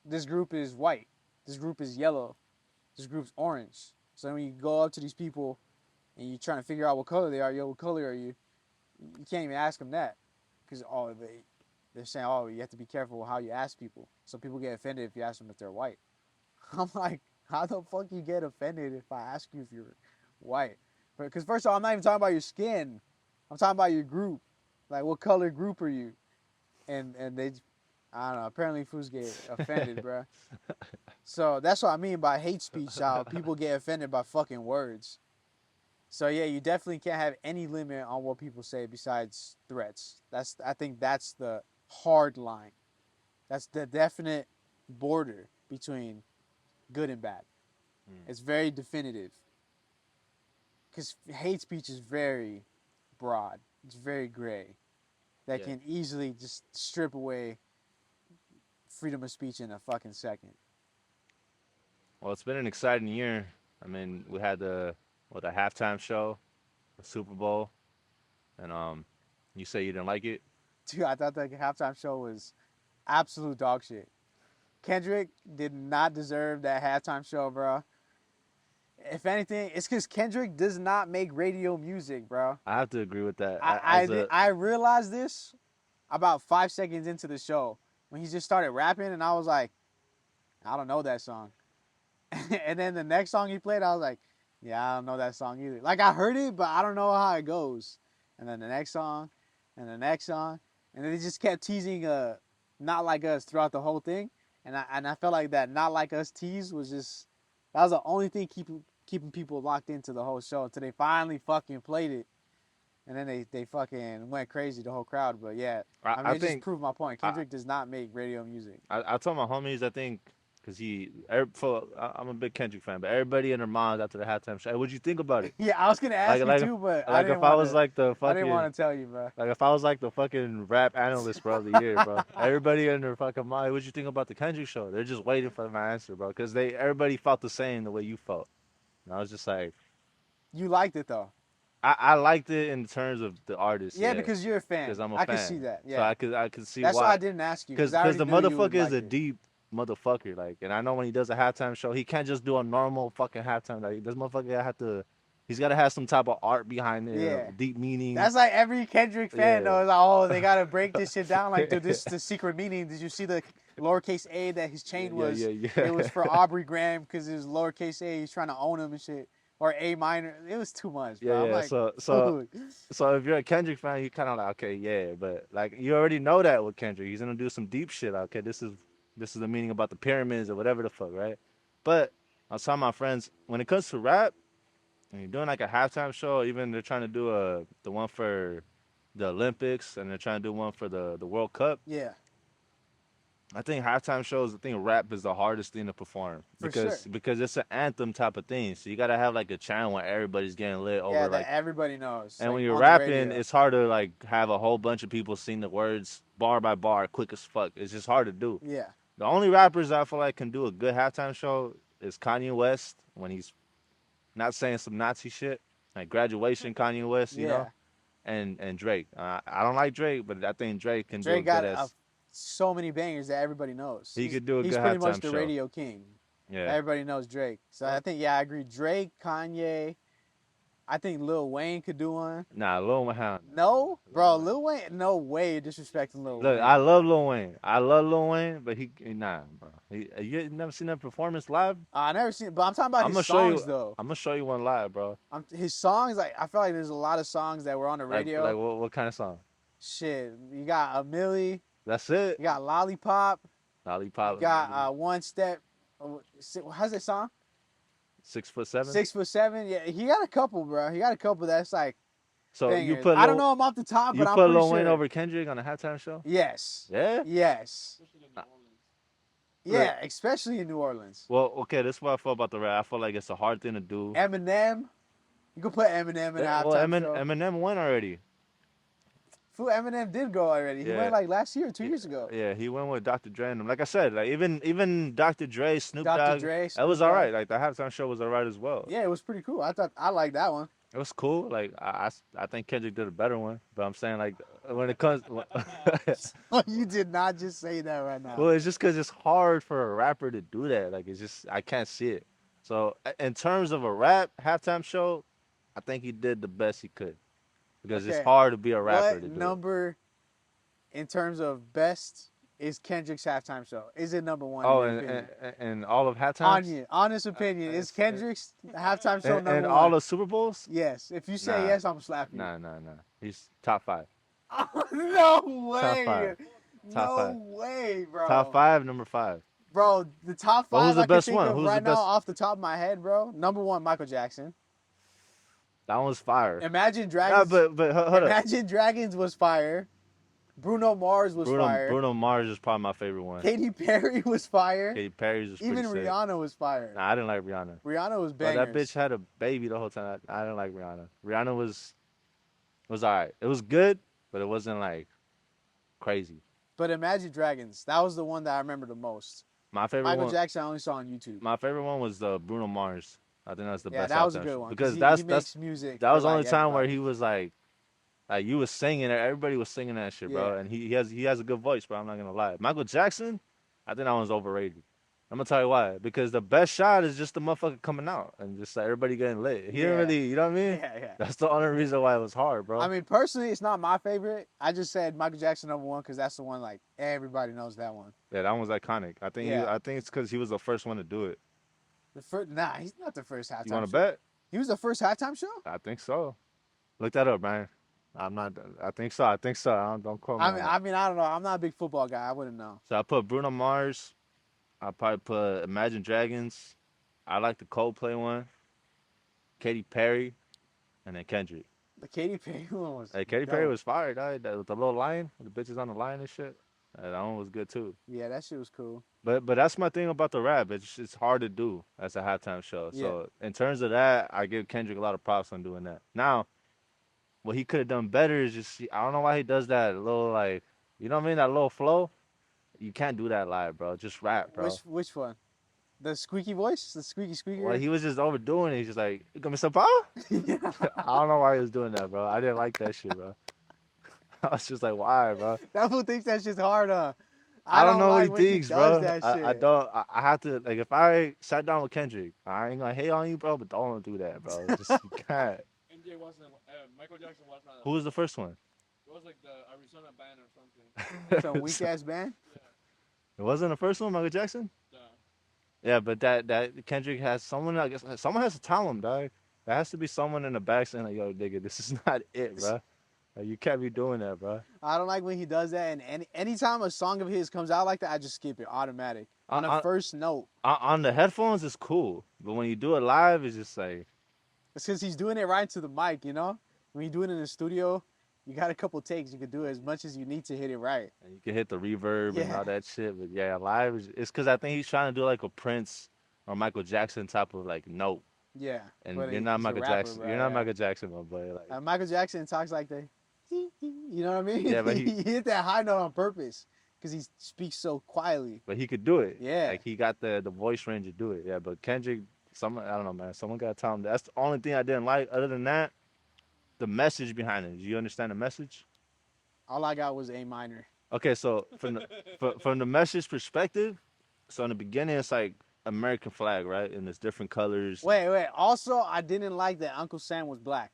this group is white, this group is yellow, this group's orange. So then when you go up to these people and you're trying to figure out what color they are, what color are you? You can't even ask them that because they're saying, oh, you have to be careful with how you ask people. So people get offended if you ask them if they're white. I'm like, how the fuck you get offended if I ask you if you're white? Because first of all, I'm not even talking about your skin. I'm talking about your group. Like, what color group are you? And they, I don't know. Apparently, fools get offended, bro. So that's what I mean by hate speech. How people get offended by fucking words. So yeah, you definitely can't have any limit on what people say besides threats. I think that's the hard line. That's the definite border between good and bad. It's very definitive. Because hate speech is very broad. It's very gray. That Yeah. can easily just strip away freedom of speech in a fucking second. Well, it's been an exciting year. I mean, we had the halftime show, the Super Bowl, and you say you didn't like it. Dude, I thought the halftime show was absolute dog shit. Kendrick did not deserve that halftime show, bro. If anything, it's because Kendrick does not make radio music, bro. I have to agree with that. I I realized this about 5 seconds into the show when he just started rapping, and I was like, I don't know that song. And then the next song he played, I was like, yeah, I don't know that song either. Like I heard it, but I don't know how it goes. And then the next song, and the next song, and then they just kept teasing "Not Like Us" throughout the whole thing, and I felt like that "Not Like Us" tease was just that was the only thing keeping people locked into the whole show until they finally fucking played it, and then they fucking went crazy, the whole crowd. But yeah, I mean, I it just think proved my point. I, Kendrick does not make radio music. I told my homies, I think, because I'm a big Kendrick fan, but everybody and their moms after the halftime show, hey, what'd you think about it? Yeah, I was gonna ask Like, you like, too, but I like didn't if I want was to. like the I didn't fucking, want to tell you, bro. like if I was like the fucking rap analyst, bro, of the year, bro. Everybody in their fucking mind, what'd you think about the Kendrick show? They're just waiting for my answer, bro, because everybody felt the same the way you felt. And I was just like, You liked it though. I liked it in terms of the artist, Yeah, yeah, because you're a fan. because I'm a I fan. can see that. So Yeah. I could see That's why why. I didn't ask you Cause, because I cause already the knew you would motherfucker is like a it. deep motherfucker, like, and I know when he does a halftime show, he can't just do a normal fucking halftime. Like, this motherfucker he's gotta have some type of art behind it, Yeah. deep meaning. That's like every Kendrick fan Yeah. though. Is like, oh, they gotta break this shit down. Like, dude, this is the secret meaning. Did you see the lowercase a that his chain Yeah, was? yeah, yeah. It was for Aubrey Graham because it was lowercase a. He's trying to own him and shit. Or A minor. It was too much, bro. Yeah, I'm yeah. like, So dude. if you're a Kendrick fan, you kind of like, okay, yeah, but like you already know that with Kendrick, he's gonna do some deep shit. Okay, this is the meaning about the pyramids or whatever the fuck, right? But I was telling my friends when it comes to rap, and you're doing like a halftime show, even they're trying to do the one for the Olympics, and they're trying to do one for the World Cup. Yeah, I think halftime shows. I think rap is the hardest thing to perform for sure. because it's an anthem type of thing. So you gotta have like a channel where everybody's getting lit Yeah, over that like. everybody knows. And Like when you're on the rapping, radio. it's hard to like have a whole bunch of people sing the words bar by bar, quick as fuck. It's just hard to do. Yeah. The only rappers I feel like can do a good halftime show is Kanye West when he's not saying some Nazi shit, like Graduation Kanye West, you Yeah. know, and Drake. I don't like Drake, but I think Drake can do a Drake good got as so many bangers that everybody knows. he could do a He's good pretty much halftime the show. radio king. Yeah. Everybody knows Drake. So I think, yeah, I agree. Drake, Kanye. I think Lil Wayne could do one. Nah, Lil Wayne. No, bro, Wayne. Lil Wayne. No way, you're disrespecting Lil Look, Wayne. I love Lil Wayne. But nah, bro. You never seen that performance live? I never seen, but I'm talking about I'm his gonna show you. songs though. I'm gonna show you one live, bro. His songs, like I feel like there's a lot of songs that were on the Like, radio. like what kind of song? Shit, you got a Millie, That's it. you got Lollipop, Lollipop. you got One Step. How's that song? 6'7". 6'7". Yeah, he got a couple, bro. He got a couple that's like So Bangers. I don't know him off the top, you but I'm put pretty Lil Wayne sure. over Kendrick on the halftime show? Yes. Yeah. Yes. Especially in New Orleans. Yeah, especially in New Orleans. Well, okay, this is what I feel about the rap. I feel like it's a hard thing to do. Eminem. You can put Eminem in a halftime show. Eminem won already. Fool, Eminem did go already. He Yeah. went like last year, 2 years ago. Yeah, he went with Dr. Dre and them. Like I said, like even Dr. Dre, Snoop Dr. Dogg, Dre, that Snoop was Dogg. all right. Like the halftime show was all right as well. Yeah, it was pretty cool. I liked that one. It was cool. Like I think Kendrick did a better one. But I'm saying like when it comes, You did not just say that right now. well, it's just because it's hard for a rapper to do that. Like it's just I can't see it. So in terms of a rap halftime show, I think he did the best he could because it's Okay. hard to be a rapper What to do it. number, in terms of best, is Kendrick's halftime show? Is it number one? Oh, in your opinion? and all of halftime. Honest opinion, is Kendrick's halftime show number And one? all the Super Bowls? Yes. If you say Nah. yes, I'm slapping you. Nah. He's top 5. No way. five. Top No five. way, bro. Top 5, number 5. Bro, the top Well, five who's the I can best think one? of Who's right the now best? off the top of my head, bro. Number one, Michael Jackson. That one's fire. Imagine Nah, Dragons. but hold up. Imagine Dragons was fire. Bruno Mars was fire. Bruno Mars is probably my favorite one. Katy Perry was fire. Katy Perry's was Even pretty sick. Rihanna was fire. Nah, I didn't like Rihanna. Rihanna was But bangers. that bitch had a baby the whole time. I didn't like Rihanna. Rihanna was alright. It was good, but it wasn't like crazy. But Imagine Dragons, that was the one that I remember the most. My favorite Michael one. Jackson I only saw on YouTube. My favorite one was Bruno Mars. I think that's the Yeah, best. that was a halftime good show. one. Because he that's makes music. that was the for, only like, time where everybody. he was like you was singing it. Everybody was singing that shit, bro. Yeah. And he has a good voice, bro. I'm not gonna lie. Michael Jackson, I think that one's overrated. I'm gonna tell you why. Because the best shot is just the motherfucker coming out and just like everybody getting lit. He didn't Yeah. really, you know what I mean? Yeah. That's the only reason why it was hard, bro. I mean, personally, it's not my favorite. I just said Michael Jackson number one because that's the one like everybody knows that one. Yeah, that one was iconic. I think Yeah. I think it's because he was the first one to do it. Nah, he's not the first halftime. You want to show. bet? He was the first halftime show. I think so. Look that up, man. I'm not. I think so. I don't quote me. I on that. mean, I don't know. I'm not a big football guy. I wouldn't know. So I put Bruno Mars. I probably put Imagine Dragons. I like the Coldplay one. Katy Perry, and then Kendrick. The Katy Perry one was. Hey, Katy Perry dope. was fire, dog. With the little lion, with the bitches on the lion and shit. That one was good too. Yeah, that shit was cool. But that's my thing about the rap. It's hard to do as a halftime show. So in terms of that, I give Kendrick a lot of props on doing that. Now, what he could have done better is just I don't know why he does that little like you know what I mean, that little flow. You can't do that live, bro. Just rap, bro. Which one? The squeaky voice, the squeaky. Well, he was just overdoing it. He's just like, "You got me some power?" I don't know why he was doing that, bro. I didn't like that shit, bro. I was just like, why, bro? That fool thinks that shit's hard, huh? I don't know like what when he thinks, bro. That I shit. don't. I have to like if I sat down with Kendrick, I ain't gonna hate on you, bro. But don't do that, bro. Just you can't. MJ wasn't. Michael Jackson was not. Who was the first one? It was like the Arizona band or something. Some weak ass band. It wasn't the first one, Michael Jackson. Yeah, but that Kendrick has someone. I guess someone has to tell him, dog. There has to be someone in the back saying like, "Yo, nigga, this is not it, bro. Like, you can't be doing that, bro." I don't like when he does that. And anytime a song of his comes out like that, I just skip it automatic on the first note. On the headphones, it's cool, but when you do it live, it's just like. It's because he's doing it right to the mic, you know. When you do it in the studio, you got a couple takes. You can do it as much as you need to hit it right. And you can hit the reverb and Yeah. all that shit, but yeah, live it's because I think he's trying to do like a Prince or Michael Jackson type of like note. Yeah. And but you're not he's a Michael rapper, Jackson. bro, You're not yeah. Michael Jackson, my boy. Like, Michael Jackson talks like that. You know what I mean? Yeah, but he hit that high note on purpose because he speaks so quietly. but he could do it. Yeah. Like he got the voice range to do it. Yeah, but Kendrick, I don't know, man. Someone gotta tell him. That's the only thing I didn't like. Other than that, the message behind it. Do you understand the message? All I got was A minor. Okay, so from the message perspective, so in the beginning it's like American flag, right? And there's different colors. Wait. Also, I didn't like that Uncle Sam was black.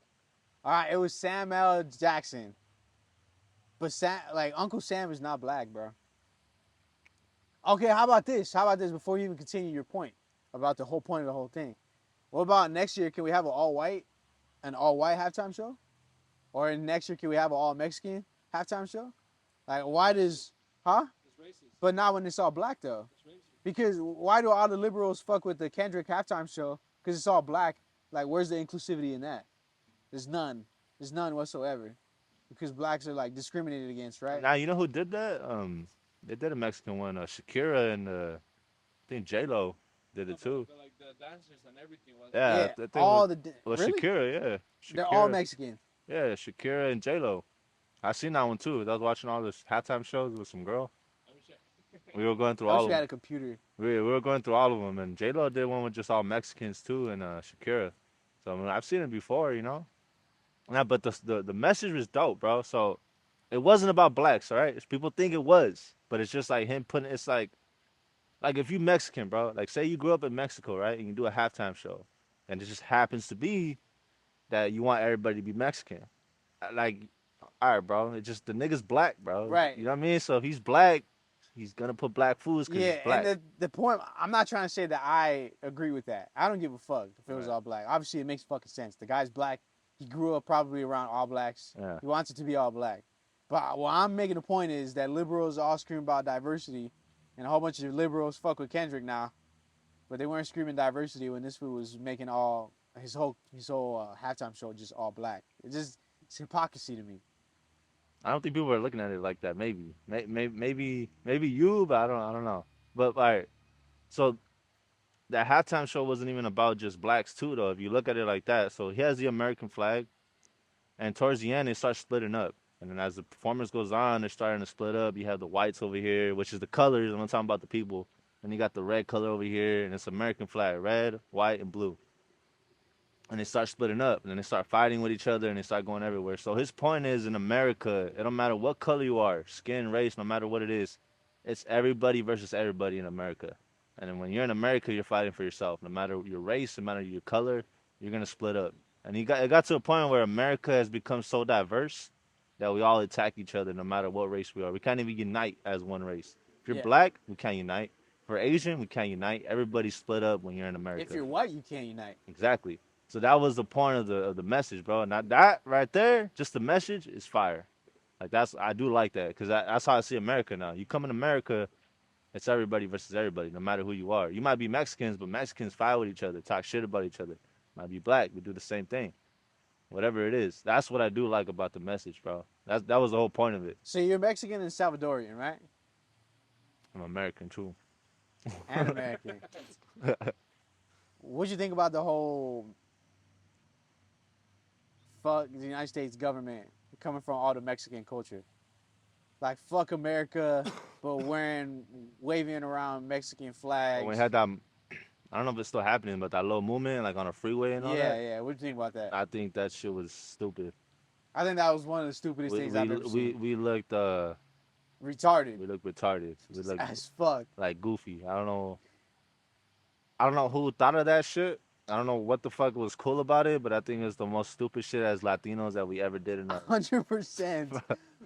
All right, it was Sam L. Jackson. But Uncle Sam is not black, bro. Okay, how about this? Before you even continue your point about the whole point of the whole thing? What about next year? Can we have an all-white halftime show? Or next year, can we have an all-Mexican halftime show? Like, why does, huh? It's racist. But not when it's all black, though. It's racist. Because why do all the liberals fuck with the Kendrick halftime show? Because it's all black. Like, where's the inclusivity in that? There's none. There's none whatsoever because blacks are like discriminated against, right? Now you know who did that? They did a Mexican one. Shakira and I think J Lo did No, it too. but like the dancers and everything was Yeah, Yeah, I think all the was really, Shakira. Yeah, they're all Shakira. Mexican. Yeah, Shakira and J Lo. I seen that one too. I was watching all this halftime shows with some girl. I wish We were going through I wish all of we had them. a computer. We were going through all of them, and J Lo did one with just all Mexicans too, and Shakira. So I mean, I've seen it before, you know. Yeah, but the message was dope, bro. So it wasn't about blacks, all right? People think it was, but it's just like him putting. It's like if you Mexican, bro. Like say you grew up in Mexico, right? And you do a halftime show, and it just happens to be that you want everybody to be Mexican. Like, all right, bro. It's just the nigga's black, bro. Right. You know what I mean? So if he's black, he's gonna put black foods because Yeah, he's and black. the point, I'm not trying to say that I agree with that. I don't give a fuck if it was Right. all black. Obviously, it makes fucking sense. The guy's black. He grew up probably around all blacks. Yeah. He wants it to be all black. But what I'm making a point is that liberals all scream about diversity, and a whole bunch of liberals fuck with Kendrick now, but they weren't screaming diversity when this fool was making all his whole halftime show just all black. It's hypocrisy to me. I don't think people are looking at it like that. Maybe you, but I don't know. But all right, so that halftime show wasn't even about just blacks too, though. If you look at it like that, so he has the American flag, and towards the end, it starts splitting up. And then as the performance goes on, they're starting to split up. You have the whites over here, which is the colors. I'm talking about the people. And you got the red color over here, and it's American flag, red, white, and blue. And they start splitting up, and then they start fighting with each other, and they start going everywhere. So his point is, in America, it don't matter what color you are, skin, race, no matter what it is, it's everybody versus everybody in America. And then when you're in America, you're fighting for yourself. No matter your race, no matter your color, you're gonna split up. And it got to a point where America has become so diverse that we all attack each other, no matter what race we are. We can't even unite as one race. If you're Yeah. black, we can't unite. If we're Asian, we can't unite. Everybody's split up when you're in If America. you're white, you can't unite. Exactly. So that was the point of the message, bro. And that right there, just the message is fire. Like that's I do like that because that's how I see America now. You come in America, it's everybody versus everybody, no matter who you are. You might be Mexicans, but Mexicans fight with each other, talk shit about each other. Might be black, we do the same thing. Whatever it is, that's what I do like about the message, bro. That was the whole point of it. So you're Mexican and Salvadorian, right? I'm American too. And American. What'd you think about the whole fuck the United States government coming from all the Mexican culture? Like fuck America, but waving around Mexican flags. When we had that, I don't know if it's still happening, but that little movement like on a freeway and all yeah, that. yeah. What do you think about that? I think that shit was stupid. I think that was one of the stupidest things I've ever seen. We looked Retarded we looked retarded. We looked as fuck. like goofy. I don't know who thought of that shit. I don't know what the fuck was cool about it, but I think it's the most stupid shit as Latinos that we ever did in our 100%.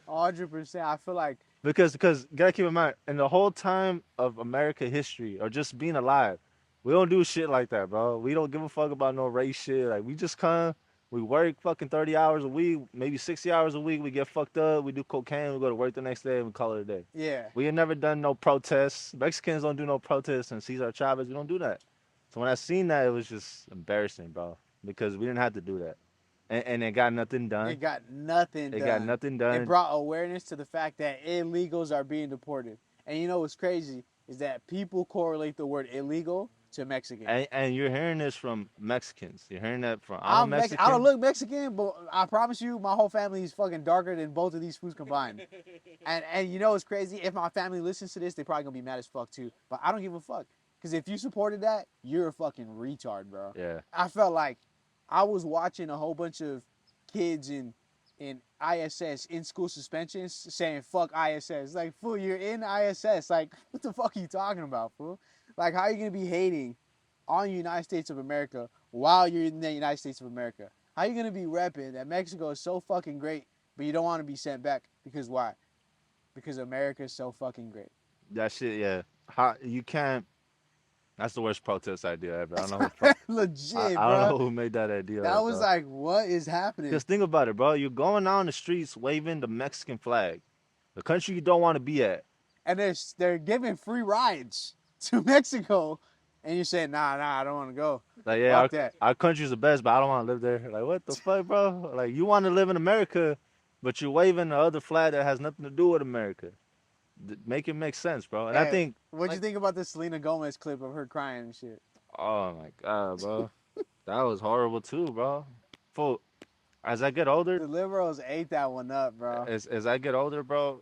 100%. I feel like because gotta keep in mind, in the whole time of America history or just being alive, we don't do shit like that, bro. We don't give a fuck about no race shit. Like we just come, we work fucking 30 hours a week, maybe 60 hours a week. We get fucked up. We do cocaine. We go to work the next day and we call it a day. yeah. We ain't never done no protests. Mexicans don't do no protests, and Cesar Chavez, we don't do that. So when I seen that, it was just embarrassing, bro, because we didn't have to do that, and it got nothing done. It got nothing done. It got nothing done. It brought awareness to the fact that illegals are being deported. And you know what's crazy is that people correlate the word illegal to Mexican. And you're hearing this from Mexicans. You're hearing that from I'm Mexican. I don't look Mexican, but I promise you, my whole family is fucking darker than both of these foods combined. and you know what's crazy? If my family listens to this, they probably gonna be mad as fuck too. But I don't give a fuck. Because if you supported that, you're a fucking retard, bro. Yeah. I felt like I was watching a whole bunch of kids in ISS, in school suspensions, saying fuck ISS. Like, fool, you're in ISS. Like, what the fuck are you talking about, fool? Like, how are you going to be hating on the United States of America while you're in the United States of America? How are you going to be repping that Mexico is so fucking great, but you don't want to be sent back? Because why? Because America is so fucking great. That shit, yeah. How you can't. That's the worst protest idea ever. I don't know. Legit, I bro. don't know who made that idea. That was like, what is happening? Just think about it, bro. You're going down the streets waving the Mexican flag, the country you don't want to be at. And they're giving free rides to Mexico And you say, nah, I don't want to go. Like, yeah, Fuck that. our country's the best, but I don't want to live there. Like, what the fuck, bro? Like, you want to live in America, but you're waving the other flag that has nothing to do with America. Make it make sense, bro. And I Hey, think, what'd you think about the Selena Gomez clip of her crying and shit? oh my god, bro, that was horrible too, bro. Full. As I get older, The liberals ate that one up, bro. as I get older, bro,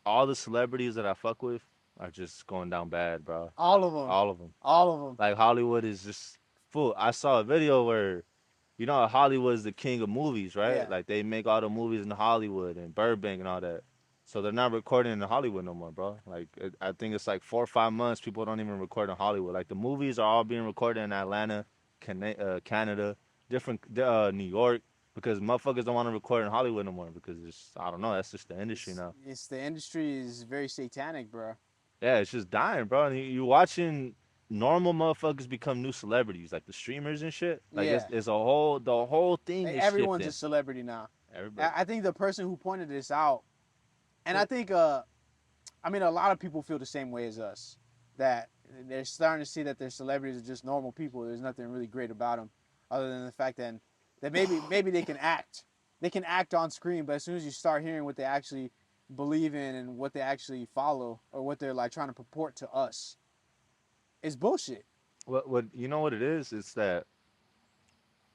all the celebrities that I fuck with are just going down bad, bro. All of them. All of them. All of them. Like Hollywood is just full. I saw a video where, you know, Hollywood is the king of movies, right? Yeah. Like they make all the movies in Hollywood and Burbank and all that. So they're not recording in Hollywood no more, bro. Like I think it's like 4 or 5 months people don't even record in Hollywood. Like the movies are all being recorded in Atlanta, Canada, different New York, because motherfuckers don't want to record in Hollywood no more because it's, I don't know, that's just the industry now. It's the industry is very satanic, bro. Yeah, it's just dying, bro. And you watching normal motherfuckers become new celebrities, like the streamers and shit. Like Yeah. it's a whole, the whole thing Like, is everyone's shifting. a celebrity now. Everybody. I think the person who pointed this out, and I think, I mean, a lot of people feel the same way as us. That they're starting to see that their celebrities are just normal people. There's nothing really great about them, other than the fact that maybe they can act. They can act on screen, but as soon as you start hearing what they actually believe in and what they actually follow or what they're like trying to purport to us, it's bullshit. What you know what it is? It's that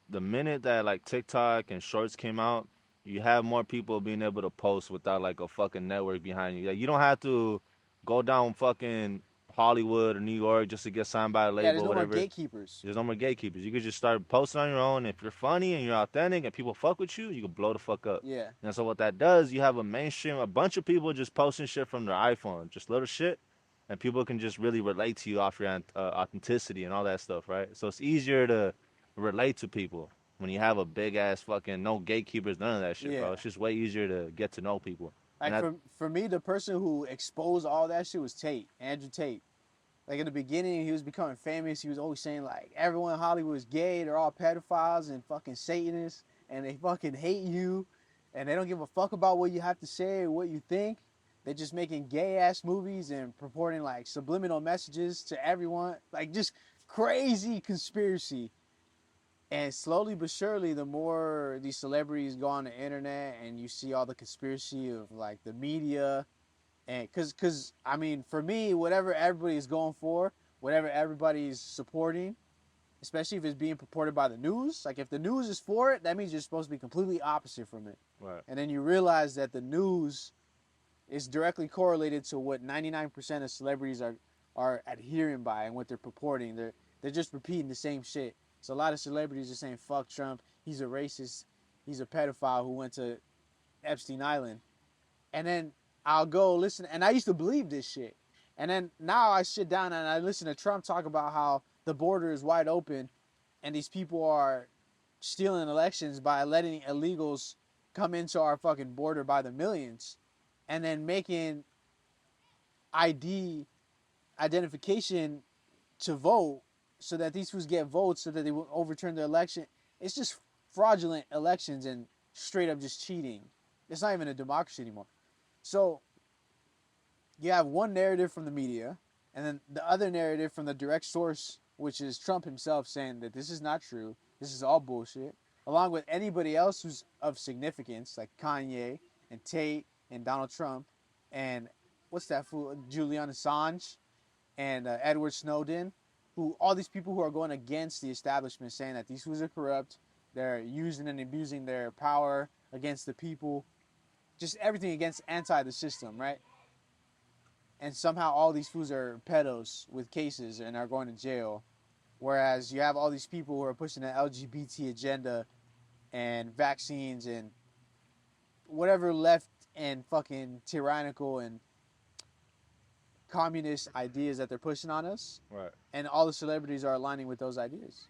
the minute that like TikTok and Shorts came out, you have more people being able to post without like a fucking network behind you. Like you don't have to go down fucking Hollywood or New York just to get signed by a Yeah, there's label, no more whatever. gatekeepers. There's no more gatekeepers. You could just start posting on your own. If you're funny and you're authentic and people fuck with you, you can blow the fuck up. Yeah, And so what that does, you have a mainstream, a bunch of people just posting shit from their iPhone, just little shit, and people can just really relate to you off your authenticity and all that stuff, right? So it's easier to relate to people when you have a big ass fucking no gatekeepers, none of that shit, bro. yeah. It's just way easier to get to know people. And Like for me, the person who exposed all that shit was Andrew Tate. Like in the beginning, he was becoming famous. He was always saying like everyone in Hollywood is gay. They're all pedophiles and fucking Satanists, and they fucking hate you, and they don't give a fuck about what you have to say or what you think. They're just making gay ass movies and purporting like subliminal messages to everyone, like just crazy conspiracy. And slowly but surely, the more these celebrities go on the internet and you see all the conspiracy of like the media, and cause I mean, for me, whatever everybody's going for, whatever everybody's supporting, especially if it's being purported by the news, like if the news is for it, that means you're supposed to be completely opposite from it. right. And then you realize that the news is directly correlated to what 99% of celebrities are adhering by and what they're purporting. They're just repeating the same shit. So a lot of celebrities are saying fuck Trump, he's a racist, he's a pedophile who went to Epstein Island. And then I'll go listen, and I used to believe this shit. And then now I sit down and I listen to Trump talk about how the border is wide open and these people are stealing elections by letting illegals come into our fucking border by the millions and then making ID identification to vote so that these fools get votes so that they will overturn the election. It's just fraudulent elections and straight up just cheating. It's not even a democracy anymore. So you have one narrative from the media and then the other narrative from the direct source, which is Trump himself saying that this is not true. This is all bullshit. Along with anybody else who's of significance, like Kanye and Tate and Donald Trump and what's that fool, Julian Assange and Edward Snowden, who all these people who are going against the establishment, saying that these fools are corrupt, they're using and abusing their power against the people, just everything against anti the system, right? And somehow all these fools are pedos with cases and are going to jail. Whereas you have all these people who are pushing the LGBT agenda and vaccines and whatever left and fucking tyrannical and communist ideas that they're pushing on us. Right. And all the celebrities are aligning with those ideas.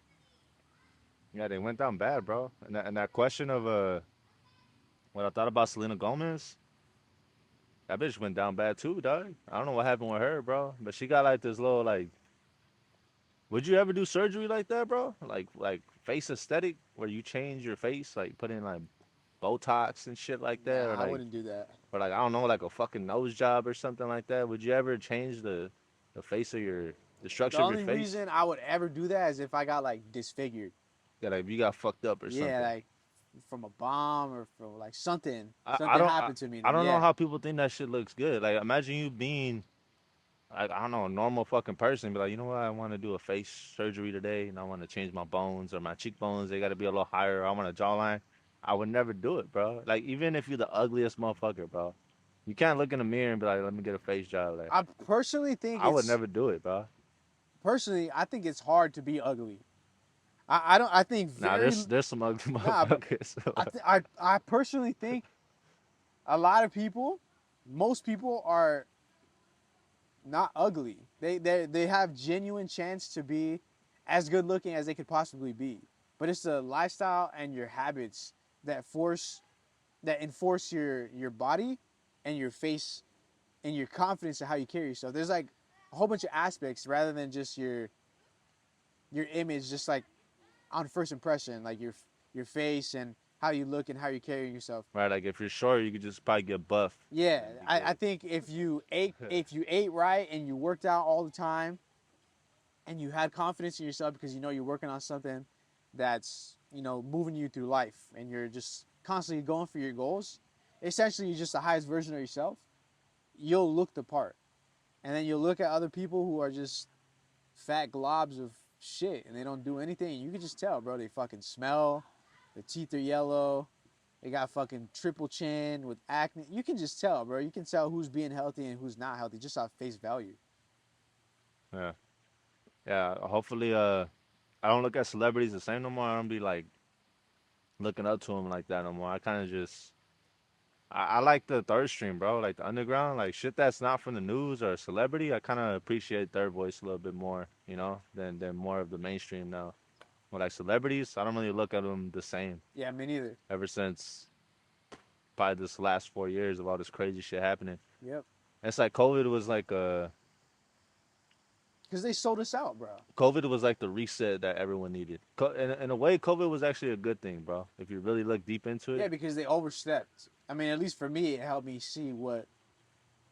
Yeah, they went down bad, bro. And that question of what I thought about Selena Gomez, that bitch went down bad too, dog. I don't know what happened with her, bro. But she got like this little like. Would you ever do surgery like that, bro? Like face aesthetic, where you change your face, like put in like Botox and shit like that, Nah, I wouldn't do that. or like I don't know, like a fucking nose job or something like that. Would you ever change the face of the The structure of your only face. reason I would ever do that is if I got like disfigured. Yeah, like if you got fucked up or Yeah, something. like from a bomb or from like something. I Something don't I, happened to me. I Then don't know yeah, how people think that shit looks good. Like imagine you being like I don't know a normal fucking person, be like, you know what, I want to do a face surgery today, and I want to change my bones or my cheekbones. They got to be a little higher. I want a jawline. I would never do it, bro. Like even if you're the ugliest motherfucker, bro, you can't look in the mirror and be like, let me get a face job. Like I personally think I would it's never do it, bro. I think it's hard to be ugly. I don't. I think Now very there's some ugly nah, but motherfuckers. I personally think a lot of people, most people are not ugly. They have genuine chance to be as good looking as they could possibly be. But it's the lifestyle and your habits that enforce your body and your face and your confidence and how you carry yourself. There's like a whole bunch of aspects rather than just your image, just like on first impression, like your face and how you look and how you carry yourself. Right, like if you're short, you could just probably get buff Yeah, and be I good. think if you ate right and you worked out all the time and you had confidence in yourself because you know you're working on something that's moving you through life and you're just constantly going for your goals, essentially you're just the highest version of yourself. You'll look the part, and then you'll look at other people who are just fat globs of shit and they don't do anything. You can just tell, bro. They fucking smell. Their teeth are yellow. They got fucking triple chin with acne. You can just tell, bro. You can tell who's being healthy and who's not healthy just off face value. Yeah, yeah. Hopefully, I don't look at celebrities the same no more. I don't be like looking up to them like that no more. I kind of just I like the third stream, bro. Like the underground, like shit that's not from the news or a celebrity. I kind of appreciate their voice a little bit more, you know, than more of the mainstream now. But like celebrities, I don't really look at them the same. Yeah, me neither. Ever since probably this last 4 years of all this crazy shit happening, Yep. it's like COVID was like Because they sold us out, bro. COVID was like the reset that everyone needed. In a way, COVID was actually a good thing, bro. If you really look deep into Yeah, it, because they overstepped. I mean, at least for me, it helped me see what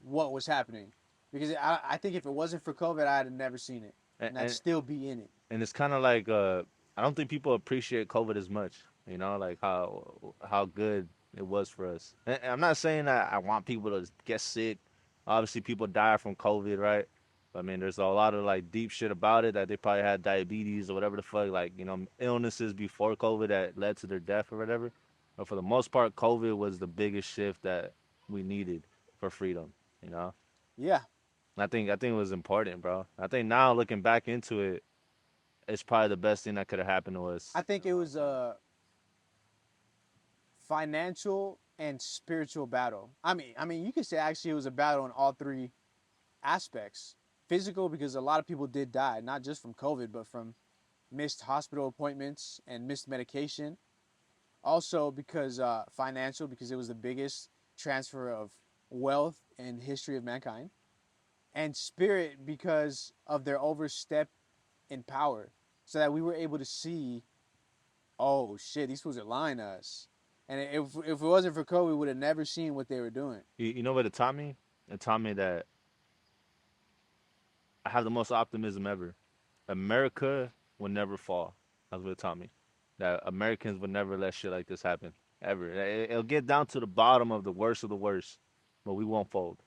was happening. Because I think if it wasn't for COVID, I'd have never seen it, and and I'd and, still be in it. and it's kind of like I don't think people appreciate COVID as much. You know, like how good it was for us. And I'm not saying that I want people to get sick. Obviously, people die from COVID, right? But I mean, there's a lot of like deep shit about it that they probably had diabetes or whatever the fuck, like illnesses before COVID that led to their death or whatever. But for the most part, COVID was the biggest shift that we needed for freedom. You know, Yeah, I think it was important, bro. I think now looking back into it, it's probably the best thing that could have happened to us. I think it was a financial and spiritual battle. I mean, you could say actually it was a battle in all three aspects. Physical, because a lot of people did die, not just from COVID, but from missed hospital appointments and missed medication. Also, because financial, because it was the biggest transfer of wealth in history of mankind, and spirit because of their overstep in power, so that we were able to see, oh shit, these fools are lying to us. And if it wasn't for COVID, we would have never seen what they were doing. You know what it taught me? It taught me that I have the most optimism ever. America will never fall. That's what it taught me. That Americans would never let shit like this happen ever. It'll get down to the bottom of the worst, but we won't fold.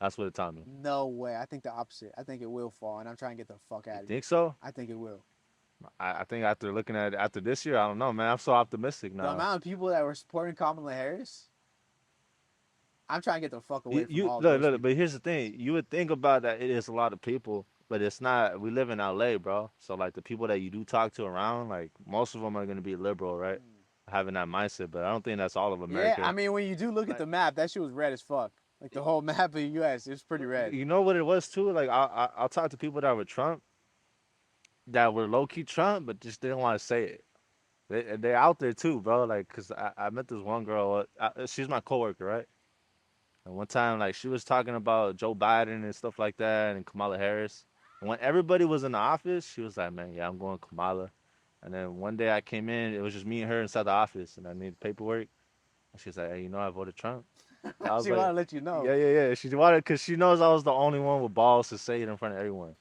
That's what it taught me. No way. I think the opposite. I think it will fall, and I'm trying to get the fuck You out of here. think so? I think it will. I think after looking at it after this year, I don't know, man. I'm so optimistic The now. amount of people that were supporting Kamala Harris, I'm trying to get the fuck away from You all of look, those look, people. but here's the thing. You would think about that it is a lot of people, but it's not. We live in LA, bro. So like the people that you do talk to around, like most of them are gonna be liberal, right? Having that mindset, but I don't think that's all of Yeah, I America. mean, when you do look at Like the map, that shit was red as fuck. Like the whole map of the U.S. It was pretty red. you know what it was too. Like I'll talk to people that were Trump, that were low key Trump, but just didn't want to say it. They're out there too, bro. Like, cause I met this one girl. She's my coworker, right? And one time, like, she was talking about Joe Biden and stuff like that, and Kamala Harris. And when everybody was in the office, she was like, "Man, yeah, I'm going Kamala." And then one day I came in, it was just me and her inside the office, and I needed paperwork. And she's like, "Hey, I voted Trump." I was She want like, to let you know. "Yeah, yeah, yeah." She wanted, cause she knows I was the only one with balls to say it in front of everyone.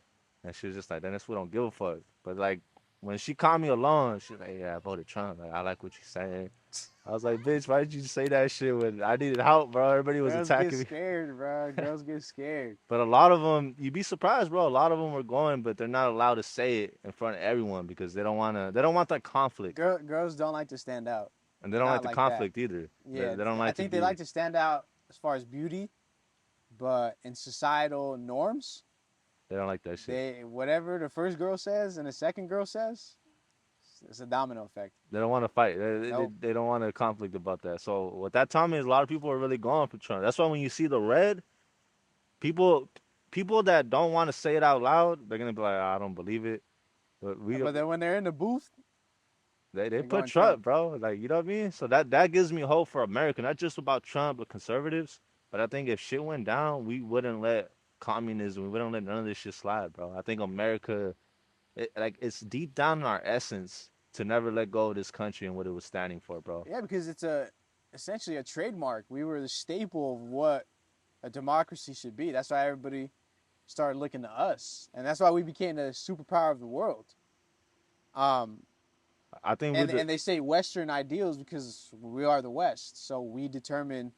And she was just like, Dennis, we don't give a fuck. But like when she called me alone, she was like, yeah, I voted Trump. Like I like what you're saying. I was like, bitch, why did you say that shit when I needed help, bro? Everybody was Girls get attacking me. scared, bro. Girls get scared. But a lot of them, you'd be surprised, bro. A lot of them were going, but they're not allowed to say it in front of everyone because they don't want to. They don't want that conflict, Girls don't like to stand out. and they don't like Not the like that. conflict either. Yeah, They don't I like to think they be. like to stand out as far as beauty, but in societal norms, They don't like that shit. they whatever the first girl says and the second girl says, it's a domino effect. They don't want to fight. Nope. They don't want a conflict about that. So what that taught me is a lot of people are really going for Trump. That's why when you see the red, people people that don't want to say it out loud, they're gonna be like, I don't believe it. But But then when they're in the booth, they they're put going Trump, Trump. bro. Like you know what I mean? So that gives me hope for America, not just about Trump, but conservatives. But I think if shit went down, we wouldn't let communism, we wouldn't let none of this shit slide, bro. I think America, like it's deep down in our essence to never let go of this country and what it was standing for, bro. Yeah, because it's essentially a trademark. We were the staple of what a democracy should be. That's why everybody started looking to us, and that's why we became the superpower of the world. Um, I think and they say Western ideals because we are the West, so we determine.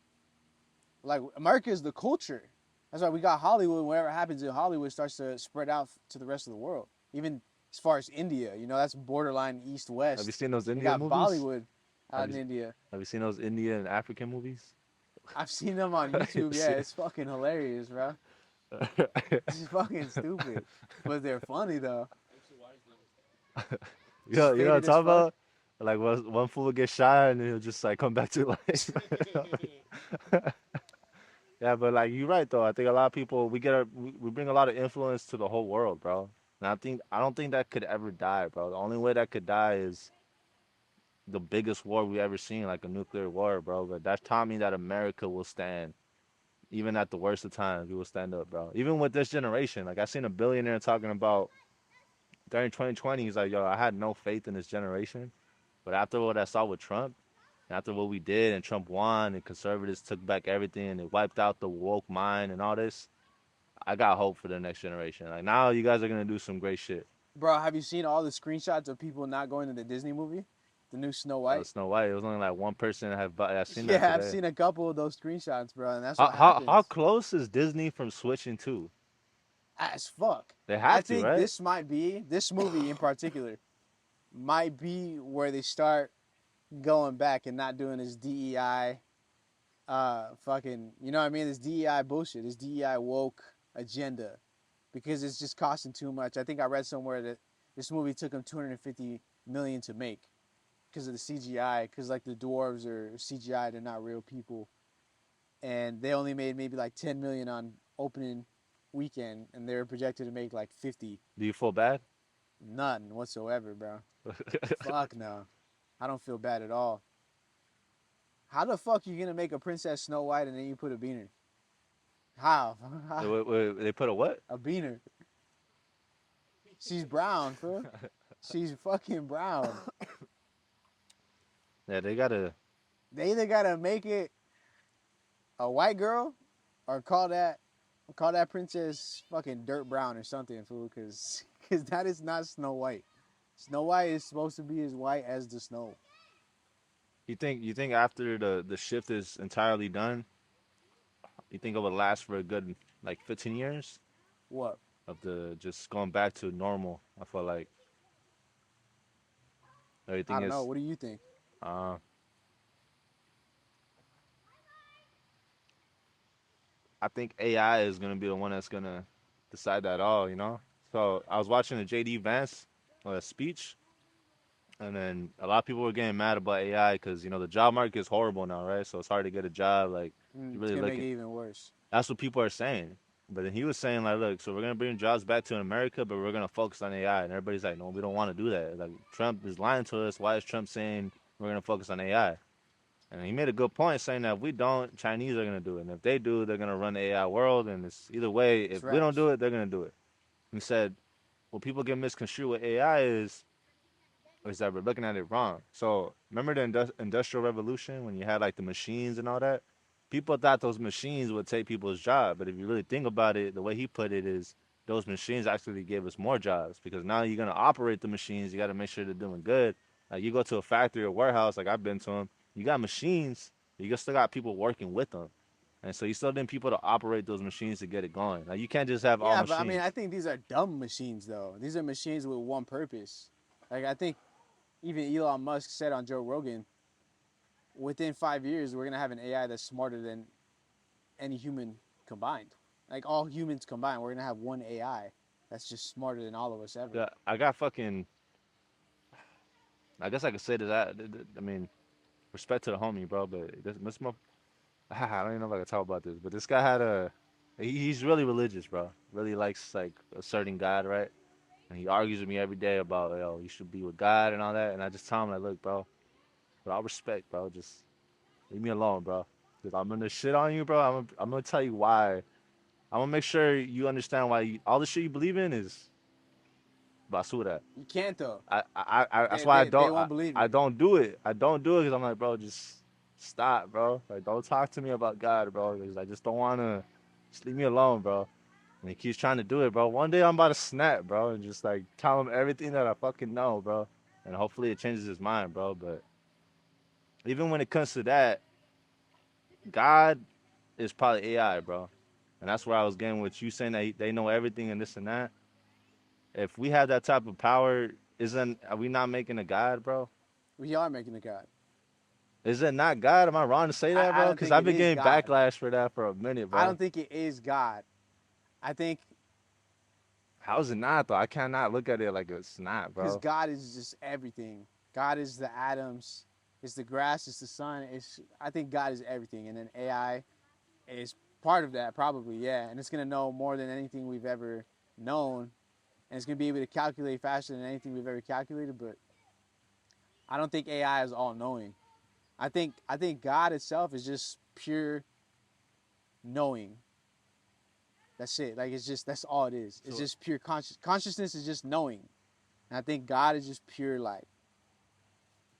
Like America is the culture. That's why we got Hollywood. Whatever happens in Hollywood starts to spread out to the rest of the world. Even as far as India, that's borderline East have you West. seen those You Indian got movies? Bollywood out in India. Have you seen those Indian and African movies? I've seen them on YouTube. Yeah, it's fucking hilarious, bro. It's fucking stupid, but they're funny though. You know what I'm Faded as talking fuck. about? Like one fool will get shot and then he'll just like come back to life. Yeah, but like you're right though. I think a lot of people we bring a lot of influence to the whole world, bro. And I don't think that could ever die, bro. The only way that could die is the biggest war we ever seen, like a nuclear war, bro. But that's taught me that America will stand. Even at the worst of times, we will stand up, bro. Even with this generation. Like I seen a billionaire talking about during 2020, he's like, yo, I had no faith in this generation. But after what I saw with Trump, after what we did and Trump won and conservatives took back everything and it wiped out the woke mind and all this, I got hope for the next generation. Like now you guys are gonna do some great shit. Bro, have you seen all the screenshots of people not going to the Disney movie, the new Snow White? Snow White, it was only like one person that have seen that Yeah, I've today. seen a couple of those screenshots, bro, and that's How, what how how happens. close is Disney from switching to? As fuck. They I have to, think right? this movie in particular might be where they start going back and not doing this DEI fucking, you know what I mean? This DEI bullshit, this DEI woke agenda, because it's just costing too much. I think I read somewhere that this movie took them 250 million to make because of the CGI, because like the dwarves are CGI, they're not real people, and they only made maybe like 10 million on opening weekend, and they're projected to make like 50. Do you feel bad? None whatsoever, bro. Fuck no. I don't feel bad at all. How the fuck you gonna make a Princess Snow White and then you put a beaner? How? They put a what? A beaner. She's brown, fool. She's fucking brown. Yeah, they gotta. They either gotta make it a white girl or call that princess fucking dirt brown or something, fool, cause that is not Snow White. Snow White is supposed to be as white as the snow. You think after the shift is entirely done, you think it would last for a good like 15 years What? of the just going back to normal? I feel like I everything don't know. is. What do you think? Uh, I think AI is gonna be the one that's gonna decide that all. You know. So I was watching the JD Vance speech, and then a lot of people were getting mad about AI because the job market is horrible now, right? So it's hard to get a job. Like you It's really gonna look make it at. even worse. That's what people are saying. But then he was saying like, look, so we're gonna bring jobs back to America, but we're gonna focus on AI. And everybody's like, no, we don't want to do that. Like Trump is lying to us. Why is Trump saying we're gonna focus on AI? And he made a good point saying that if we don't, Chinese are gonna do it. And if they do, they're gonna run the AI world. And it's either way. It's If we don't raps. do it, they're gonna do it. He said, what people get misconstrued with AI is that we're looking at it wrong. So remember the industrial revolution when you had like the machines and all that? People thought those machines would take people's job, but if you really think about it, the way he put it is those machines actually gave us more jobs because now you're gonna operate the machines. You got to make sure they're doing good. Like you go to a factory or warehouse, like I've been to them. You got machines, but you still got people working with them, and so you still need people to operate those machines to get it going. Like you can't just have all Yeah, but I mean, I machines. think these are dumb machines, though. These are machines with one purpose. Like I think even Elon Musk said on Joe Rogan, within 5 years, we're gonna have an AI that's smarter than any human combined. Like all humans combined, we're gonna have one AI that's just smarter than all of us ever. Yeah, I got fucking. I guess I could say that. I mean, respect to the homie, bro, but I don't even know if I can talk about this, but this guy had a. He's really religious, bro. Really likes like asserting God, right? And he argues with me every day about, yo, you should be with God and all that. And I just tell him like, look, bro, with all respect, bro, just leave me alone, bro. Cause I'm gonna shit on you, bro. I'm gonna tell you why. I'm gonna make sure you understand why all the shit you believe in is basura. You can't though. That's They why they, they won't believe I you. don't do it. I don't do it because I'm like, bro, just stop, bro. Like, don't talk to me about God, bro. Cause I just don't wanna. Just leave me alone, bro. And he keeps trying to do it, bro. One day I'm about to snap, bro, and just like tell him everything that I fucking know, bro. And hopefully it changes his mind, bro. But even when it comes to that, God is probably AI, bro. And that's where I was getting with you saying that they know everything and this and that. If we have that type of power, are we not making a God, bro? We are making a God. Is it not God? Am I wrong to say that, I bro? don't Because think I've it been is getting God. backlash for that for a minute, I bro. don't think it is God. I think How is it not though? I cannot look at it like it's not, because bro. God is just everything. God is the atoms. It's the grass. It's the sun. I think God is everything, and then AI is part of that, probably. Yeah, and it's gonna know more than anything we've ever known, and it's gonna be able to calculate faster than anything we've ever calculated. But I don't think AI is all knowing. I think God itself is just pure knowing. That's it. Like it's just that's all it is. It's So just pure consciousness is just knowing. And I think God is just pure like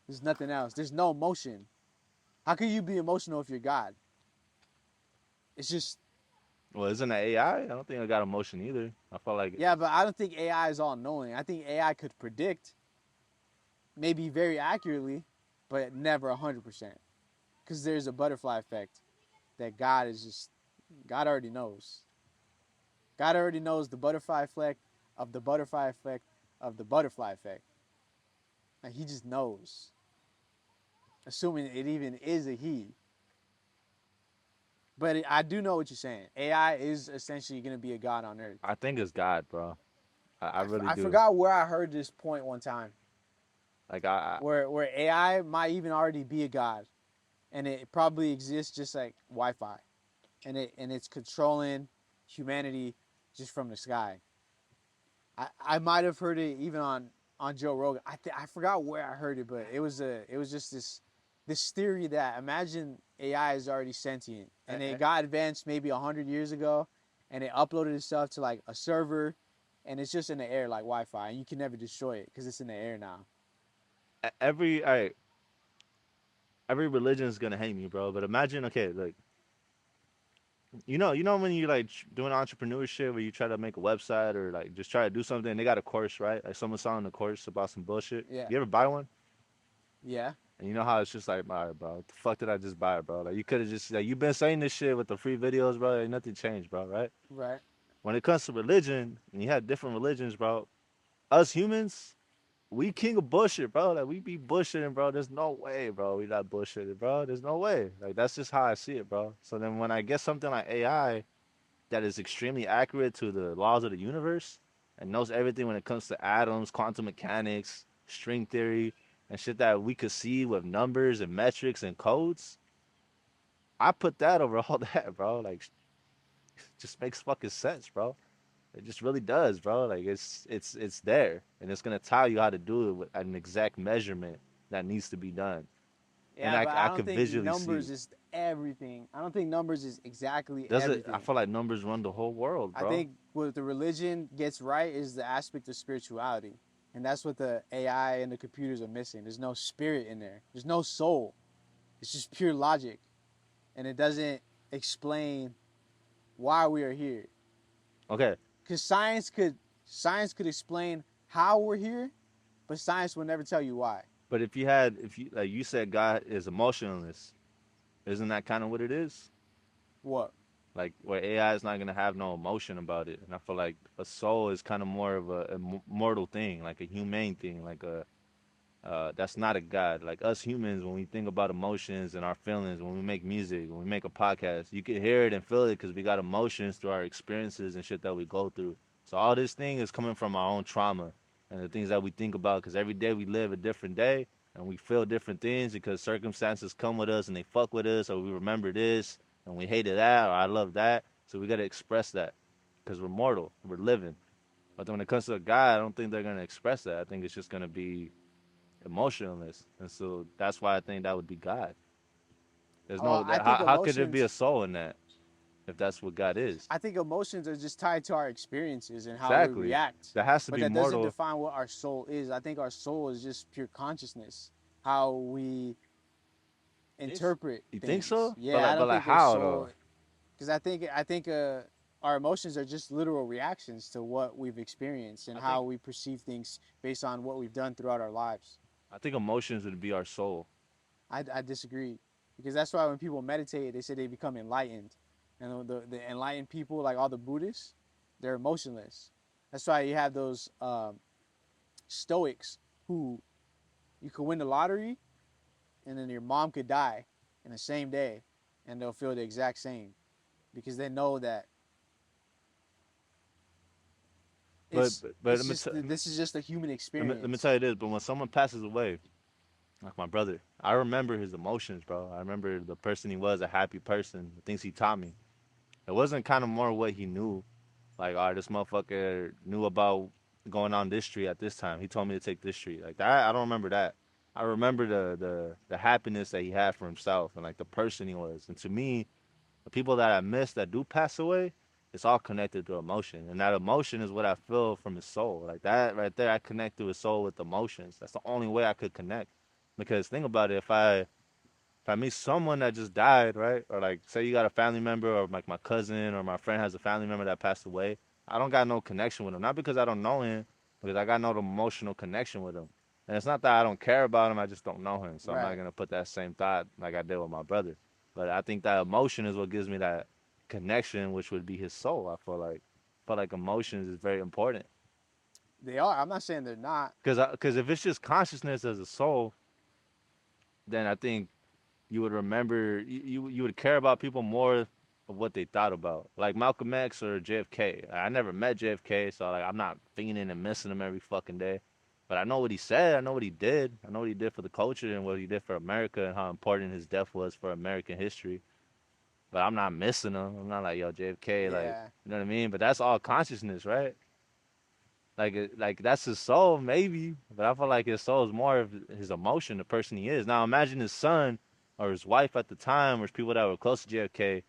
there's nothing else. There's no emotion. How can you be emotional if you're God? It's just well, isn't it AI? I don't think I got emotion either. I felt like yeah, but I don't think AI is all knowing. I think AI could predict maybe very accurately, but never 100%. Because there's a butterfly effect that God is just God already knows. God already knows the butterfly effect of the butterfly effect of the butterfly effect. Like he just knows. Assuming it even is a he. But I do know what you're saying. AI is essentially going to be a god on earth. I think it's God, bro. I really I do. forgot where I heard this point one time, Like where AI might even already be a god, and it probably exists just like Wi-Fi, and it's controlling humanity just from the sky. I might have heard it even on Joe Rogan. I forgot where I heard it, but it was just this theory that imagine AI is already sentient and it got advanced maybe 100 years ago, and it uploaded itself to like a server, and it's just in the air like Wi-Fi, and you can never destroy it because it's in the air now. every all right, every religion is gonna hate me, bro. But imagine, okay, like you know when you like doing entrepreneurship where you try to make a website or like just try to do something, they got a course, right? Like someone selling a course about some bullshit. Yeah, You ever buy one? yeah, And you know how it's just like, all right, bro, what the fuck did I just buy, bro? Like you could have just like you've been saying this shit with the free videos, bro. Like, nothing changed, bro, right? right. When it comes to religion, and you have different religions, bro. Us humans, we king of bullshit, bro. Like we be bullshitting, bro. There's no way, bro. We not bullshitting, bro. There's no way. Like that's just how I see it, bro. So then when I get something like AI that is extremely accurate to the laws of the universe and knows everything when it comes to atoms, quantum mechanics, string theory, and shit that we could see with numbers and metrics and codes, I put that over all that, bro. Like, just makes fucking sense, bro. It just really does, bro. Like it's there, and it's gonna tell you how to do it with an exact measurement that needs to be done, and Yeah, but I I don't could think visually numbers see. is everything. I don't think numbers is exactly Does it? I everything. feel like numbers run the whole world, I bro. think what the religion gets right is the aspect of spirituality. And that's what the AI and the computers are missing. There's no spirit in there. There's no soul. It's just pure logic. And it doesn't explain why we are here. Okay, because science could explain how we're here, but science will never tell you why. But if you like you said, God is emotionless, isn't that kind of what it is? What? Like where AI is not gonna have no emotion about it, and I feel like a soul is kind of more of a mortal thing, like a humane thing, like a that's not a god. Like us humans, when we think about emotions and our feelings, when we make music, when we make a podcast, you can hear it and feel it because we got emotions through our experiences and shit that we go through. So all this thing is coming from our own trauma and the things that we think about because every day we live a different day and we feel different things because circumstances come with us and they fuck with us, or we remember this and we hated that, or I love that. So we got to express that because we're mortal, we're living. But then when it comes to a God, I don't think they're gonna express that. I think it's just gonna be emotionless, and so that's why I think that would be God. There's Well, no I that, think how could there be a emotions. soul in that if that's what God is? I think emotions are just tied to our experiences and how we Exactly. react. That has to But be that doesn't mortal. define what our soul is. I think our soul is just pure consciousness, how we interpret You think things. so? Yeah, I But don't like think there's how though? soul because I think our emotions are just literal reactions to what we've experienced and I how think we perceive things based on what we've done throughout our lives. I think emotions would be our soul. I disagree because that's why when people meditate, they say they become enlightened, and the enlightened people, like all the Buddhists, they're emotionless. That's why you have those Stoics who you could win the lottery, and then your mom could die in the same day, and they'll feel the exact same because they know that But it's but it's just this is just a human let me tell experience. you this. But when someone passes away, like my brother, I remember his emotions, bro. I remember the person he was, a happy person, the things he taught me. It wasn't kind of more what he knew. Like, all right, this motherfucker knew about going on this street at this time. He told me to take this street. Like that, I don't remember that. I remember the happiness that he had for himself and like the person he was. And to me, the people that I miss that do pass away, it's all connected to emotion. And that emotion is what I feel from his soul. Like that right there, I connect to his soul with emotions. That's the only way I could connect. Because think about it, if I meet someone that just died, right? Or like say you got a family member or like my cousin or my friend has a family member that passed away, I don't got no connection with him. Not because I don't know him, because I got no emotional connection with him. And it's not that I don't care about him, I just don't know him. So I'm not Right. gonna put that same thought like I did with my brother. But I think that emotion is what gives me that connection, which would be his soul. I feel like emotions is very important. They are. I'm not saying they're not. Because if it's just consciousness as a soul, then I think you would remember you would care about people more of what they thought about, like Malcolm X or JFK. I never met JFK, so like I'm not fiending and missing him every fucking day, but I know what he said, I know what he did, I know what he did for the culture and what he did for America and how important his death was for American history. But I'm not missing him. I'm not like, yo, JFK, like, Yeah. you know what I mean? But that's all consciousness, right? Like that's his soul, maybe. But I feel like his soul is more of his emotion, the person he is. Now imagine his son or his wife at the time, or people that were close to JFK.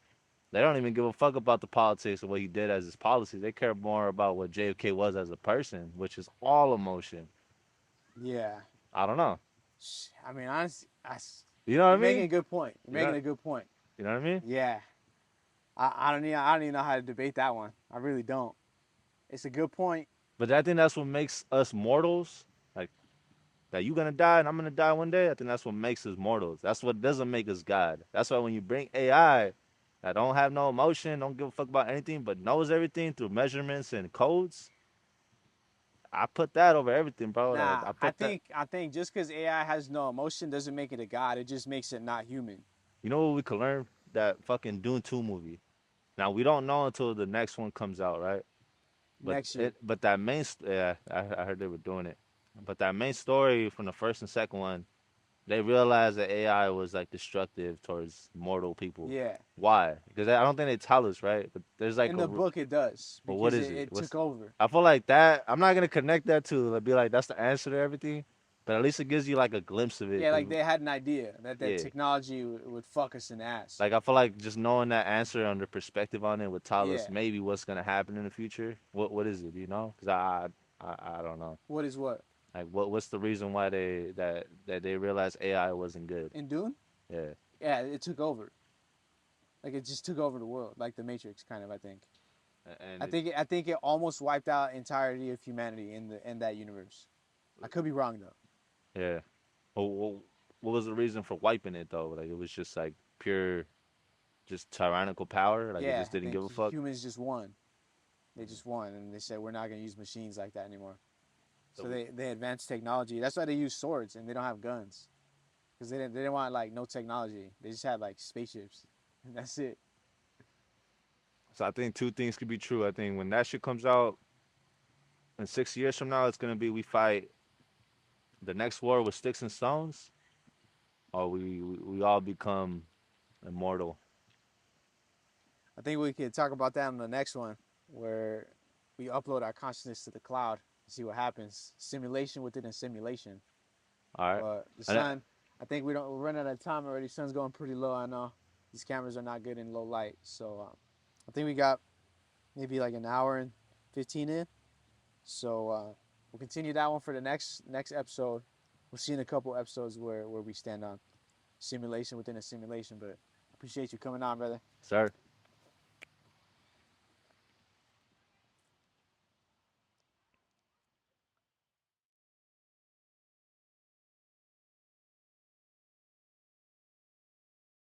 They don't even give a fuck about the politics or what he did as his policies. They care more about what JFK was as a person, which is all emotion. Yeah. I don't know. I mean, honestly, You know what I you're making mean? a good point. You're You making know, a good point. you know what I mean? Yeah. I don't even know how to debate that one. I really don't. It's a good point. But I think that's what makes us mortals. Like that you gonna die and I'm gonna die one day. I think that's what makes us mortals. That's what doesn't make us God. That's why when you bring AI that don't have no emotion, don't give a fuck about anything, but knows everything through measurements and codes, I put that over everything, bro. Nah, I I put that. think I think just because AI has no emotion doesn't make it a god. It just makes it not human. You know what we could learn? That fucking Dune 2 movie. Now we don't know until the next one comes out, right? Next year. But that yeah, I heard they were doing it. But that main story from the first and second one, they realized that AI was like destructive towards mortal people. Yeah. Why? Because I don't think they tell us, right? But there's like In the book, it does but what because is it, it? it took over. I feel like that. I'm not gonna connect that to like be like that's the answer to everything, but at least it gives you like a glimpse of it. Yeah, Cause like they had an idea that yeah, technology would fuck us in the ass. like I feel like just knowing that answer and the perspective on it would tell us Yeah. maybe what's gonna happen in the future. What is it? You know? Because I don't know. What is what? Like what's the reason why that they realized AI wasn't good? In Dune? Yeah. Yeah, it took over. Like it just took over the world, like the Matrix, kind of. I think. And I think it almost wiped out entirety of humanity in that universe. I could be wrong though. yeah. What was the reason for wiping it though? Like it was just like pure, just tyrannical power. Like it Yeah, just I didn't think give a fuck. humans just won. They just won, and they said we're not gonna use machines like that anymore. So So they advanced technology. That's why they use swords and they don't have guns because they didn't want like no technology. They just had like spaceships, and that's it. so I think two things could be true. I think when that shit comes out in 6 years from now, it's gonna be we fight the next war with sticks and stones, or we all become immortal. I think we could talk about that in the next one, where we upload our consciousness to the cloud and see what happens. Simulation within a simulation. All right. But the And sun, I think we're running out of time already. Sun's going pretty low. I know these cameras are not good in low light, so I think we got maybe like an hour and 15 in. So we'll continue that one for the next episode. We'll see in a couple episodes where we stand on simulation within a simulation. But I appreciate you coming on, brother. sir.